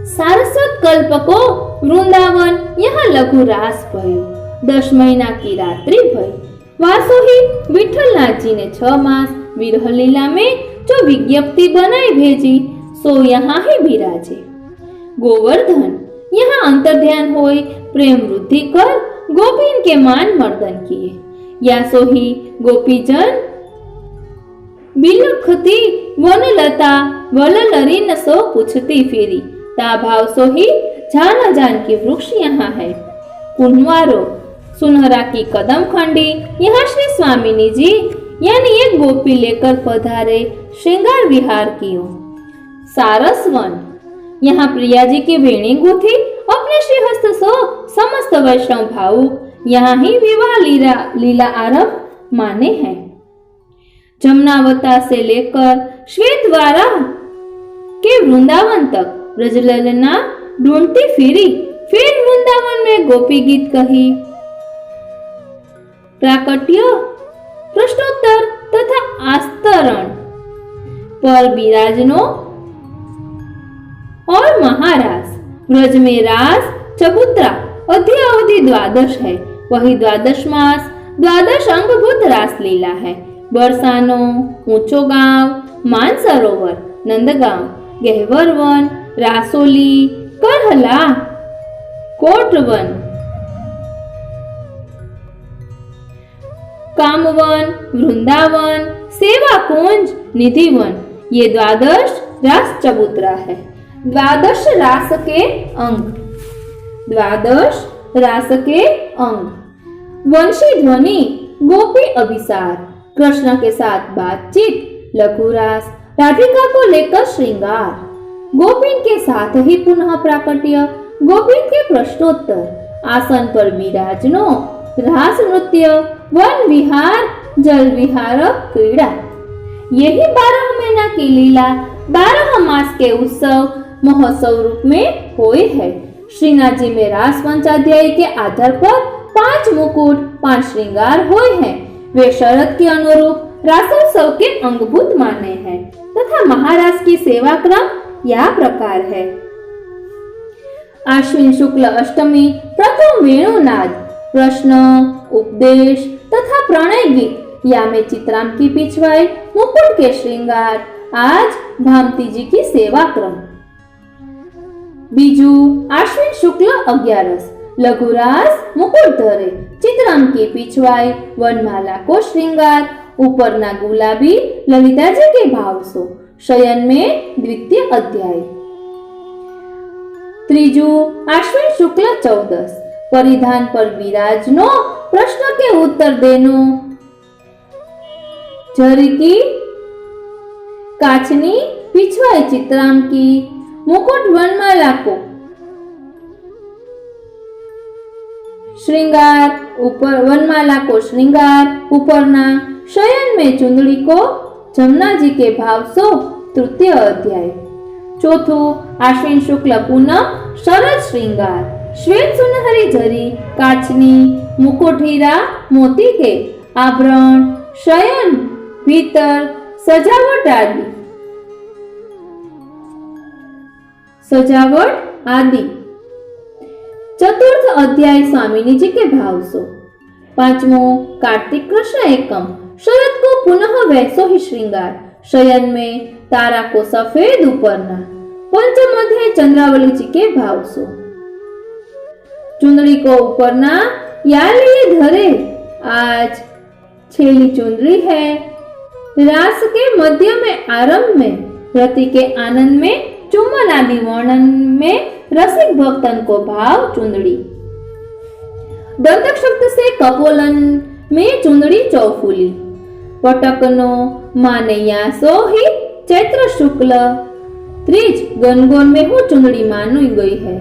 सारस्वत कल्प को वृंदावन यहाँ लघु रास भयो। 10 महीना की रात्रि भई। वासो ही विठलनाथ जी ने 6 मास विरह लीला में जो विज्ञप्ति बनाई भेजी सो यहाँ ही बिराजे। गोवर्धन यहाँ अंतर्ध्यान होय प्रेम वृद्धि कर गोपीन के मान मर्दन किए। यासो ही गोपीजन बिलखती वनलता वललरीन सो पूछती फिरी। ता भाव सो ही जान जान की वृक्ष यहाँ है। कुन्वारो सुनहरा की कदम खंडी यहाँ श्री स्वामिनी जी यानी एक गोपी लेकर पधारे श्रृंगार विहार कियो। सारसवन यहाँ प्रिया जी की वेणी गुथी अपने श्रीहस्त सो समस्त वैष्णव भावुक यहाँ ही विवाह लीला आरंभ माने हैं। जमुनावता से लेकर श्वेतवारा के वृंदावन तक ब्रजललना ढूंढती फिरी, फिर वृंदावन में गोपी गीत कही। प्राकट्य प्रश्नोत्तर तथा आस्तरण पर विराजनो और महारास। ब्रज में रास चबूतरा अध्यावधि 12 है। वही 12 मास 12 अंगभूत रास लीला है। बरसानो, ऊंचो गांव, मानसरोवर, नंदगांव, गहवरवन, रासोली, करहला, कोटवन, कामवन, वृंदावन, सेवा कुंज, निधिवन, ये 12 रास चबूतरा है। 12 रास के अंग। 12 रास के अंग। वंशी ध्वनि, गोपी अभिसार, कृष्ण के साथ बातचीत, लघु रास, राधिका को लेकर श्रृंगार, गोपिन के साथ ही पुनः प्राकट्य, गोपिन के प्रश्नोत्तर, आसन पर विराजनो, रास नृत्य, वन विहार, जल विहार, क्रीड़ा। यही 12 महीना की लीला 12 मास के उत्सव महोत्सव रूप में होए है। श्रीनाथ जी में रास पंचाध्याय के आधार पर 5 मुकुट 5 श्रृंगार हुए हैं। वे शरद के अनुरूप रासोत्सव के अंगभूत माने हैं तथा महाराज की सेवा क्रम यह प्रकार है। आश्विन शुक्ल अष्टमी प्रथम वेणुनाद, प्रश्न, उपदेश तथा प्रणय गीत, या में चित्राम की पिछवाई, मुकुट के श्रृंगार, आज भामती जी की सेवा क्रम। बीजू आश्विन शुक्ल 11, लघुरास, मुकुट धरे, चित्राम की पिछवाई, वनमाला को श्रृंगार, ऊपरना गुलाबी ललिता जी के भाव सो, शयन में द्वितीय अध्याय। त्रिजू आश्विन शुक्ल 14, परिधान पर विराजनो, प्रश्न के उत्तर देनो, झरी की काचनी पिछवाई चित्राम की, मुकुट वनमाला को श्रृंगार, ऊपर वनमाला को श्रृंगार, ऊपरना, शयन में चुंदड़ी को, जमुना जी के भाव सो, तृतीय अध्याय। ચોથું આશ્વિન શુક્લ પૂનમ શરદ શ્રૃંગાર, શ્વેત સુનહરી જરી, કાચની મુકુટ હીરા મોતી કે આભરણ, શયન ભીતર સજાવટ आदि। चतुर्थ अध्याय स्वामिनी जी के भाव सो। पांचवों कार्तिक कृष्ण एकम, शरद को पुनः वैसो ही श्रृंगार, शयन में तारा को सफेद ऊपरना। पंचम अध्याय चंद्रावली जी के भाव सो। चुंदड़ी को ऊपरना या लिए धरे, आज छेली चुंदड़ी है। रास के मध्य में आरंभ में, रति के आनंद में, चुम्बन आदि वर्णन में रसिक भक्तन को भाव चुंदड़ी। दंतक शब्द से कपोलन में चुंदड़ी चौफूली। पटकनो मानैया सो ही चैत्र शुक्ल त्रिज गनगोन में हूँ चुंदड़ी मानी गई है।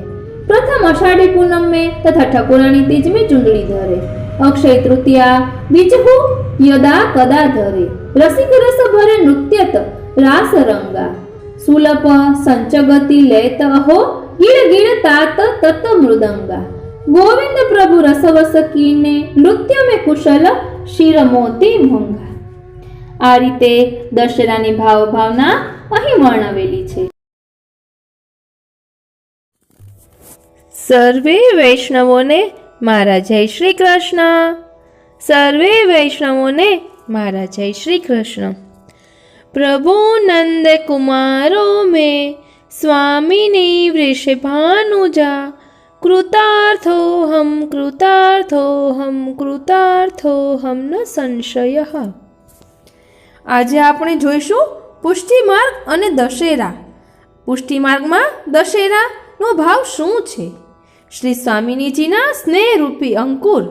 प्रथम आषाढ़ी पूनम में तथा ठकुरानी तीज में चुंदड़ी धरे। अक्षय तृतीया बीजहु यदा कदा धरे। रसिक रस भरे नृत्यत रास रंगा। सुलभ संचगति लेत अहो गिड़ गिड़ तात तत मृदंगा। गोविंद प्रभु रसवस कीने नृत्य में कुशल शिर मोती मोंघा। आ रीते दशेरानी भाव भावना અહીં વર્ણવેલી છે। સર્વે વૈષ્ણવોને મારા જય શ્રી કૃષ્ણ। સર્વે વૈષ્ણવોને મારા જય શ્રી કૃષ્ણ। प्रभु नंद कुमारो में स्वामिनी वृषभानुजा। कृतार्थो हम न संशयः। આજે આપણે જોઈશું પુષ્ટિ માર્ગ અને દશેરા। પુષ્ટિ માર્ગમાં દશેરાનો ભાવ શું છે? શ્રી સ્વામિનીજીના સ્નેહરૂપી અંકુર,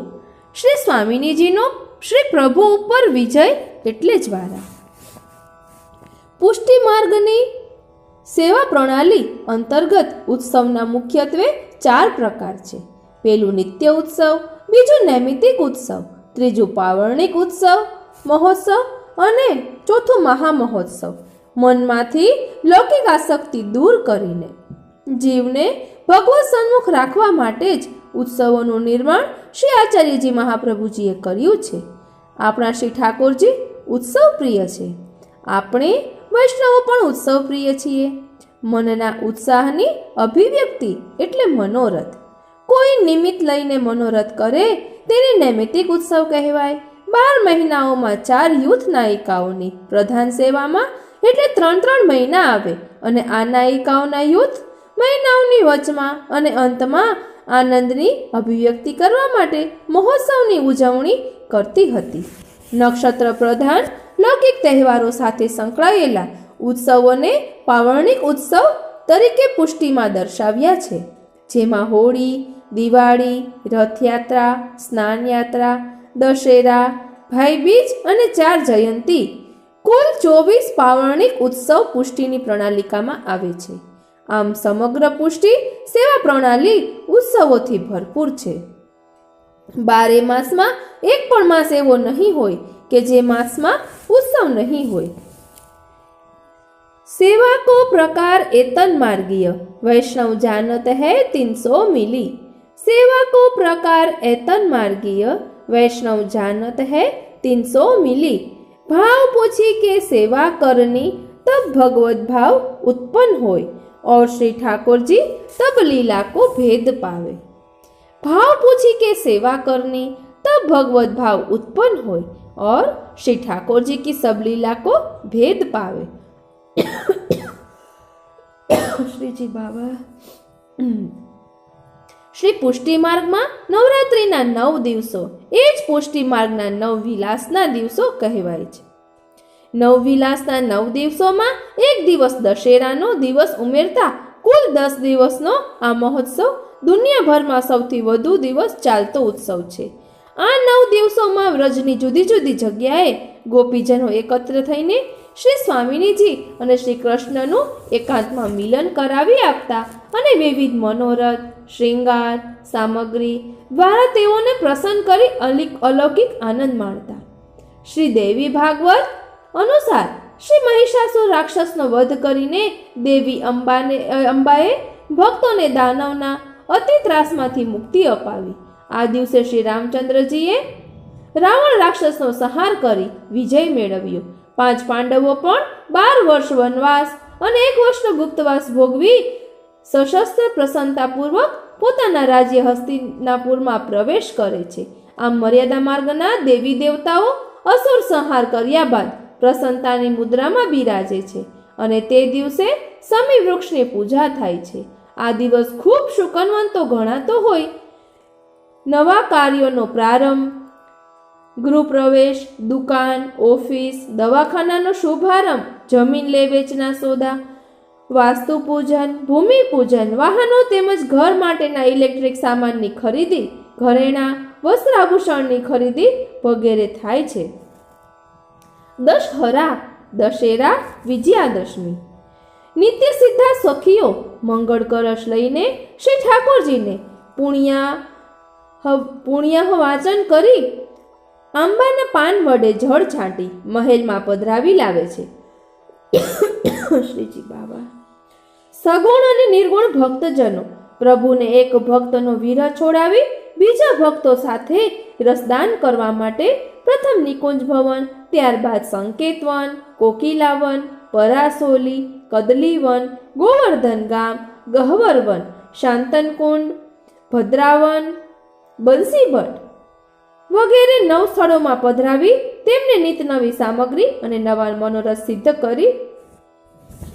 શ્રી સ્વામિનીજીનો શ્રી પ્રભુ ઉપર વિજય એટલે જ્વારા। પુષ્ટિ માર્ગની સેવા પ્રણાલી અંતર્ગત ઉત્સવના મુખ્યત્વે 4 પ્રકાર છે। પહેલું નિત્ય ઉત્સવ, બીજું નૈમિતિક ઉત્સવ, ત્રીજું પાવર્ણિક ઉત્સવ મહોત્સવ અને ચોથું મહામહોત્સવ। મનમાંથી લૌકિક આસક્તિ દૂર કરીને જીવને ભગવત સન્મુખ રાખવા માટે જ ઉત્સવોનું નિર્માણ શ્રી આચાર્યજી મહાપ્રભુજીએ કર્યું છે। આપણા શ્રી ઠાકોરજી ઉત્સવ પ્રિય છે। આપણે વૈષ્ણવો પણ ઉત્સવ પ્રિય છીએ। મનના ઉત્સાહની અભિવ્યક્તિ એટલે મનોરથ। કોઈ નિમિત્ત લઈને મનોરથ કરે તેને નૈમિતિક ઉત્સવ કહેવાય। 12 મહિનાઓમાં 4 યુથ નાયિકાઓની પ્રધાન સેવામાં એટલે 3 મહિના આવે અને આ નાયિકાઓના યુથ મહિનાઓની વચમાં અને અંતમાં આનંદની અભિવ્યક્તિ કરવા માટે મહોત્સવની ઉજવણી કરતી હતી। નક્ષત્ર પ્રધાન લૌકિક તહેવારો સાથે સંકળાયેલા ઉત્સવોને પાવર્ણિક ઉત્સવ તરીકે પુષ્ટિમાં દર્શાવ્યા છે, જેમાં હોળી, દિવાળી, રથયાત્રા, સ્નાનયાત્રા, દશેરા, ભાઈબીજ અને 4 જયંતી કુલ 24 પાવર્ણિક ઉત્સવ પુષ્ટિની પ્રણાલિકામાં આવે છે। આમ સમગ્ર પુષ્ટિ સેવા પ્રણાલી ઉત્સવોથી ભરપૂર છે। 12 માસમાં એક પણ માસ એવો નહીં હોય કે જે માસમાં ઉત્સવ નહીં હોય। सेवा को प्रकार एतन मार्गीय वैष्णव जानत है 300 मिली। सेवा को प्रकार एतन मार्गीय वैष्णव जानत है 300 मिली। भाव पूछी के सेवा करनी तब भगवत भाव उत्पन्न होय और श्री ठाकुर जी तब लीला को भेद पावे। भाव पूछी के सेवा करनी तब भगवत भाव उत्पन्न होय और श्री ठाकुर जी की सब लीला को भेद पावे। श्रीजी बाबा श्री पुष्टि मार्ग में नवरात्रि ना 9 दिवसों एज पुष्टि मार्ग ना 9 विलास ना दिवसों कहवाय छे। 9 विलास ना 9 दिवसों में एक दिवस दशेरा नो दिवस उमेरता कुल 10 दिवस नो आ महोत्सव दुनिया भर में सौथी वधु दिवस चालतो उत्सव छे। आ 9 दिवसों में व्रजनी जुदी जुदी जग्याए गोपीजनों एकत्र थईने श्री स्वामिनीजी અને શ્રી કૃષ્ણનું એકાંતમાં મિલન કરાવી આપતા અને વિવિધ મનોરથ, શ્રૃંગાર, સામગ્રી દ્વારા તેઓને પ્રસન્ન કરી અલૌકિક આનંદ માણતા। શ્રી દેવી ભાગવત અનુસાર શ્રી મહિષાસુર રાક્ષસનો વધ કરીને દેવી અંબાએ ભક્તોને દાનવના અતિ ત્રાસમાંથી મુક્તિ અપાવી. આ દિવસે શ્રી રામચંદ્રજીએ રાવણ રાક્ષસનો સંહાર કરી વિજય મેળવ્યો. 5 પાંડવો પણ 12 વર્ષ વનવાસ અને 1 વર્ષનો ગુપ્તવાસ ભોગવી સશસ્ત્ર પ્રસન્નતાપૂર્વક પોતાના રાજ્ય હસ્તિનાપુરમાં પ્રવેશ કરે છે. આમ મર્યાદા માર્ગના દેવી દેવતાઓ અસુર સંહાર કર્યા બાદ પ્રસન્નતાની મુદ્રામાં બિરાજે છે અને તે દિવસે સમી વૃક્ષની પૂજા થાય છે. આ દિવસ ખૂબ શુકનવંતો ગણાતો હોય. નવા કાર્યોનો પ્રારંભ, ગૃહપ્રવેશ, દુકાન, ઓફિસ, દવાખાનાનો શુભારંભ, જમીન લે વેચના સોદા, વાસ્તુ પૂજન, ભૂમિ પૂજન, વાહનો તેમજ ઘર માટેના ઇલેક્ટ્રિક સામાનની ખરીદી, ઘરેણાં, વસ્ત્રાભૂષણની ખરીદી વગેરે થાય છે. દશહરા, દશેરા, વિજયાદશમી. નિત્ય સિદ્ધા સખીઓ મંગળ કળશ લઈને શ્રી ઠાકોરજીને પુણ્ય વાચન કરી આંબાના પાન વડે જળ છાંટી મહેલમાં પધરાવી લાવે છે. શ્રીજી બાબા. સગુણ અને નિર્ગુણ ભક્તજનો પ્રભુને એક ભક્તનો વિરહ છોડાવી બીજા ભક્તો સાથે રસદાન કરવા માટે પ્રથમ નિકુંજ ભવન, ત્યારબાદ સંકેતવન, કોકિલાવન, પરાસોલી, કદલીવન, ગોવર્ધન ગામ, ગહ્વરવન, શાંતનકુંડ, ભદ્રાવન, બંસીભટ્ટ વગેરે 9 સ્થળોમાં પધરાવી તેમને નિત નવી સામગ્રી અને નવા મનોરથ સિદ્ધ કરી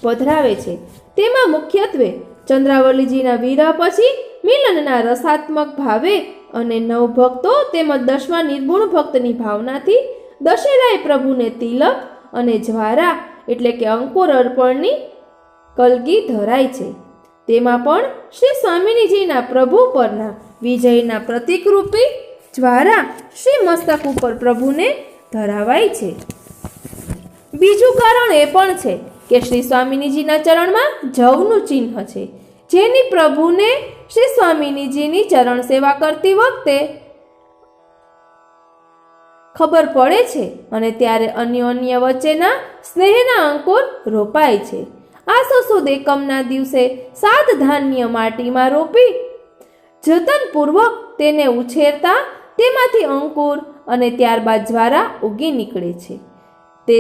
પધરાવે છે. તેમાં મુખ્યત્વે ચંદ્રાવલીજીના વિરહ પછી મિલનના રસાત્મક ભાવે અને 9 ભક્તો તેમજ 10મા નિર્ગુણ ભક્તની ભાવનાથી દશેરાએ પ્રભુને તિલક અને જ્વારા એટલે કે અંકુર અર્પણની કલગી ધરાય છે. તેમાં પણ શ્રી સ્વામિનીજીના પ્રભુ પરના વિજયના પ્રતીકરૂપી જ્વારા શ્રી મસ્તક ઉપર પ્રભુને ધરાવાય છે. બીજું કારણ એ પણ છે કે શ્રી સ્વામિનીજીના ચરણમાં જવનું ચિહ્ન છે, જેની પ્રભુને શ્રી સ્વામિનીજીની ચરણ સેવા કરતી વખતે ખબર પડે છે અને ત્યારે અન્યોન્ય વચ્ચેના સ્નેહના અંકુર રોપાય છે. આસો સુદ એકમના દિવસે 7 ધાન્ય માટીમાં રોપી જતનપૂર્વક તેને ઉછેરતા તેમાંથી અંકુર અને ત્યારબાદ જ્વારા ઉગી નીકળે છે. તે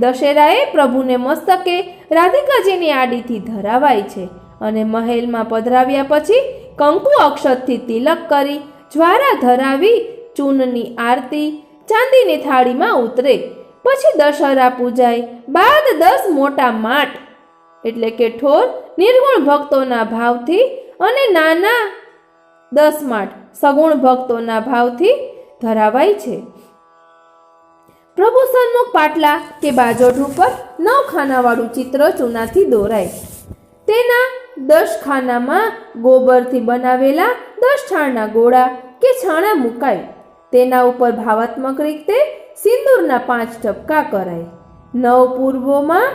દશેરાએ પ્રભુને મસ્તકે રાધિકાજીની આડીથી ધરાવાય છે અને મહેલમાં પધરાવ્યા પછી કંકુ અક્ષતથી તિલક કરી જ્વારા ધરાવી ચૂનની આરતી ચાંદીની થાળીમાં ઉતરે. પછી દશહરા પૂજાય બાદ 10 મોટા માટ એટલે કે ઠોર નિર્ગુણ ભક્તોના ભાવથી અને નાના 10 માટ સગુણ ભક્તોના ભાવથી ધરાવાય છે. પ્રભુ સન્મુખ પાટલા કે બાજોઠ ઉપર 9 ખાનાવાળું ચિત્ર ચૂનાથી દોરાય. તેના 10 ખાનામાં ગોબરથી બનાવેલા 10 છાણના ગોળા કે છાણા મુકાય. તેના ઉપર ભાવાત્મક રીતે સિંદૂરના 5 ટપકા કરાય. 9 પૂર્વોમાં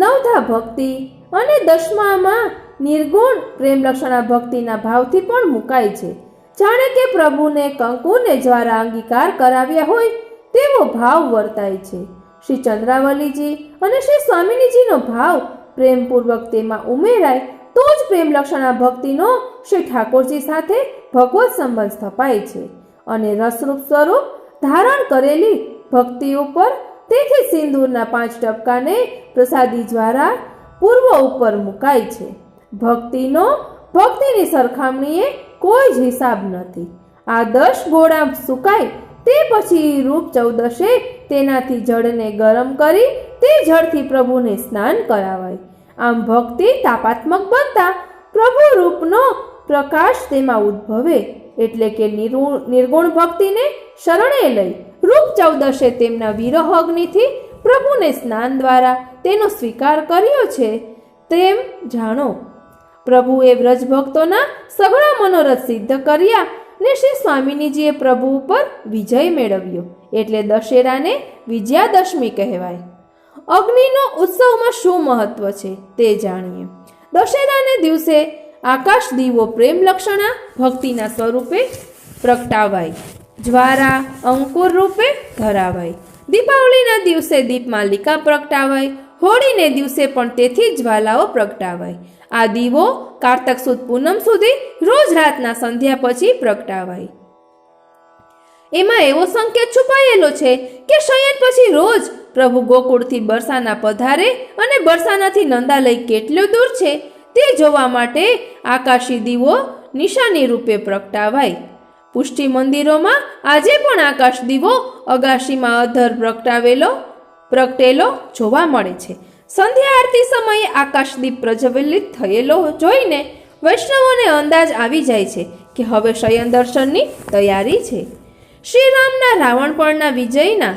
નવધા ભક્તિ અને 10મામાં નિર્ગુણ પ્રેમ લક્ષણા ભક્તિના ભાવથી પણ મુકાય છે. જાણે કે પ્રભુને કંકુને જ્વારા અંગીકાર કરાવ્યા હોય તેવો ભાવ વર્તાય છે. શ્રી ચંદ્રાવલીજી અને શ્રી સ્વામિનીજીનો ભાવ પ્રેમપૂર્વક તેમાં ઉમેરાય તો જ પ્રેમ લક્ષણા ભક્તિનો શ્રી ઠાકોરજી સાથે ભગવત સંબંધ સ્થપાય છે અને રસરૂપ સ્વરૂપ ધારણ કરેલી ભક્તિ ઉપર તેથી સિંદૂરના 5 ટપકાને પ્રસાદી જ્વારા પૂર્વ ઉપર મુકાય છે. ભક્તિની સરખામણીએ કોઈ જ હિસાબ નથી. આ 10 ગોળા સુકાય તે પછી રૂપ 14એ તેનાથી જળને ગરમ કરી તે જળથી પ્રભુને સ્નાન કરાવાય. આમ ભક્તિ તાપાત્મક બનતા પ્રભુ રૂપનો પ્રકાશ તેમાં ઉદ્ભવે એટલે કે નિર્ગુણ ભક્તિને શરણે લઈ રૂપ 14એ તેમના વિરહ અગ્નિથી પ્રભુને સ્નાન દ્વારા તેનો સ્વીકાર કર્યો છે તેમ જાણો. પ્રભુએ વ્રજ ભક્તોના સઘળા મનોરથ સિદ્ધ કર્યા ને શ્રી સ્વામિનીજીએ પ્રભુ ઉપર વિજય મેળવ્યો એટલે દશેરાને વિજયાદશમી કહેવાય. અગ્નિનો ઉત્સવમાં શું મહત્વ છે તે જાણીએ. દશેરાને દિવસે આકાશ દીવો પ્રેમ લક્ષણા ભક્તિના સ્વરૂપે પ્રગટાવાય, જ્વારા અંકુર રૂપે ધરાવાય. દીપાવલીના દિવસે દીપમાલિકા પ્રગટાવાય, હોળીને દિવસે પણ તેથી જ્વાલાઓ પ્રગટાવાય. આ દીવો કારતક સુદ પૂનમ સુધી રોજ રાતના સંધ્યા પછી પ્રગટાવાય. એમાં એવો સંકેત છુપાયેલો છે કે શયન પછી રોજ પ્રભુ ગોકુળથી બરસાના પધારે અને બરસાનાથી નંદાલય કેટલું દૂર છે તે જોવા માટે આકાશી દીવો નિશાની રૂપે પ્રગટાવાય. પુષ્ટિ મંદિરોમાં આજે પણ આકાશ દીવો અગાશીમાં અધર પ્રગટેલો જોવા મળે છે. સંધ્યા આરતી સમયે આકાશદીપ પ્રજ્વલિત થયેલો જોઈને વૈષ્ણવોને અંદાજ આવી જાય છે કે હવે શયન દર્શનની તૈયારી છે. શ્રી રામના રાવણ પરના વિજયના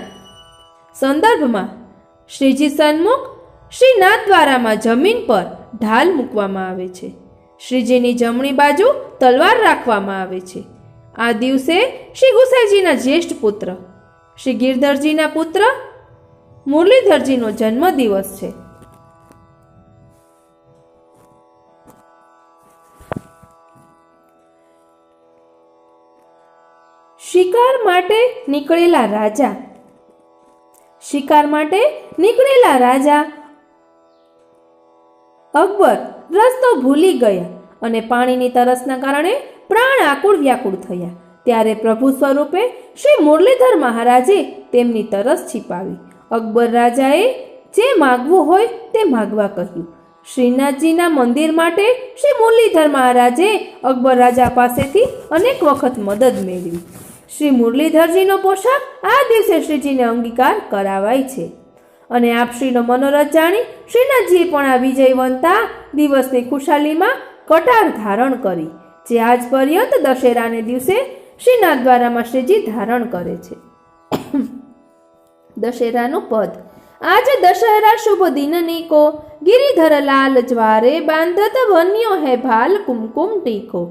સંદર્ભમાં શ્રીજી સન્મુખ શ્રી નાથદ્વારામાં જમીન પર ઢાલ મૂકવામાં આવે છે. શ્રીજીની જમણી બાજુ તલવાર રાખવામાં આવે છે. આ દિવસે શ્રી ગુસાઈજીના જ્યેષ્ઠ પુત્ર શ્રી ગિરધરજીના પુત્ર મુરલીધરજીનો જન્મ દિવસ છે. શિકાર માટે નીકળેલા રાજા અકબર રસ્તો ભૂલી ગયા અને પાણીની તરસના કારણે પ્રાણ આકુળ વ્યાકુળ થયા. ત્યારે પ્રભુ સ્વરૂપે શ્રી મુરલીધર મહારાજે તેમની તરસ છીપાવી. અકબર રાજાએ જે માગવું હોય તે માગવા કહ્યું. શ્રીનાથજીના મંદિર માટે શ્રી મુરલીધર મહારાજે અકબર રાજા પાસેથી અનેક વખત મદદ મેળવી. શ્રી મુરલીધરજીનો પોશાક આ દિવસે શ્રીજીને અંગીકાર કરાવાય છે અને આપશ્રીનો મનોરથ જાણી શ્રીનાથજીએ પણ આ વિજયવંતા દિવસની ખુશાલીમાં કટાર ધારણ કરી, જે આજ પર્યંત દશેરાને દિવસે શ્રીનાથ દ્વારામાં શ્રીજી ધારણ કરે છે. दशहराનું પદ. आज दशहरा शुभ दिननी को गिरिधर लाल ज्वारे बांधत वन्यो है भाल कुमकुम टीको.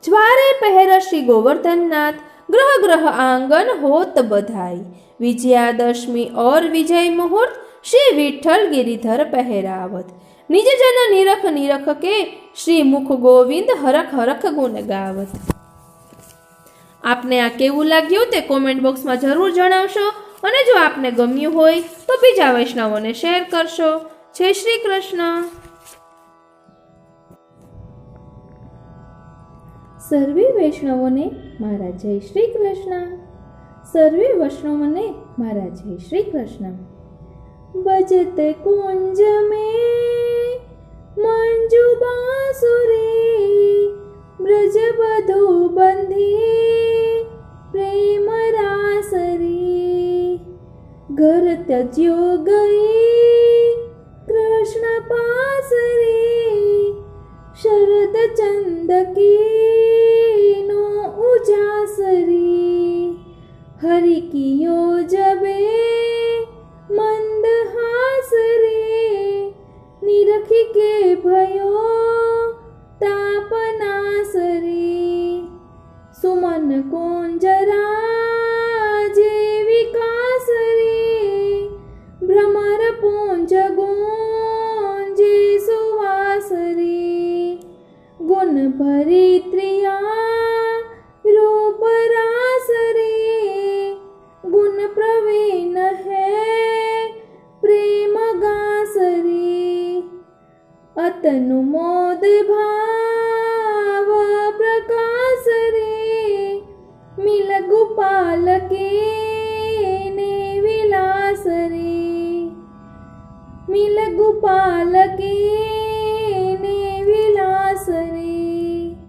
ज्वारे पहर श्री गोवर्धन नाथ ग्रह ग्रह आंगन होत बधाई. विजयादशमी और विजय मुहूर्त श्री विठ्ठल गिरिधर पहरावत. निज जन निरख निरख के श्री मुख गोविंद हरख हरख गुण गावत. आपने आ केवुं लाग्युं ते कॉमेंट बॉक्स में जरूर जणावशो અને જો આપને ગમ્યું હોય તો બીજા વૈષ્ણવોને શેર કરશો. જય શ્રી કૃષ્ણ. સર્વે વૈષ્ણવોને મારા જય શ્રી કૃષ્ણ. સર્વે વૈષ્ણવોને મારા જય શ્રી કૃષ્ણ. બજત કુંજ में મંજુ બાંસુરી બ્રજ બધો બંધી પ્રેમ રાસરી. घर त्यज्यो गई कृष्ण पास रे शरद चंद की नो उजास रे. हरि कियो जबे मंद हास रे निरखी के भयो तापनास रे. सुमन कोंजरा जे विकास रे भ्रमर पुंज गुंजे सुवास रे. गुण भरी त्रिया रूप रास रे गुण प्रवीण है प्रेम गास रे. अतनु मोद भाव प्रकाश रे मिल गोपाल के ने विलास रे. मिल गोपाल के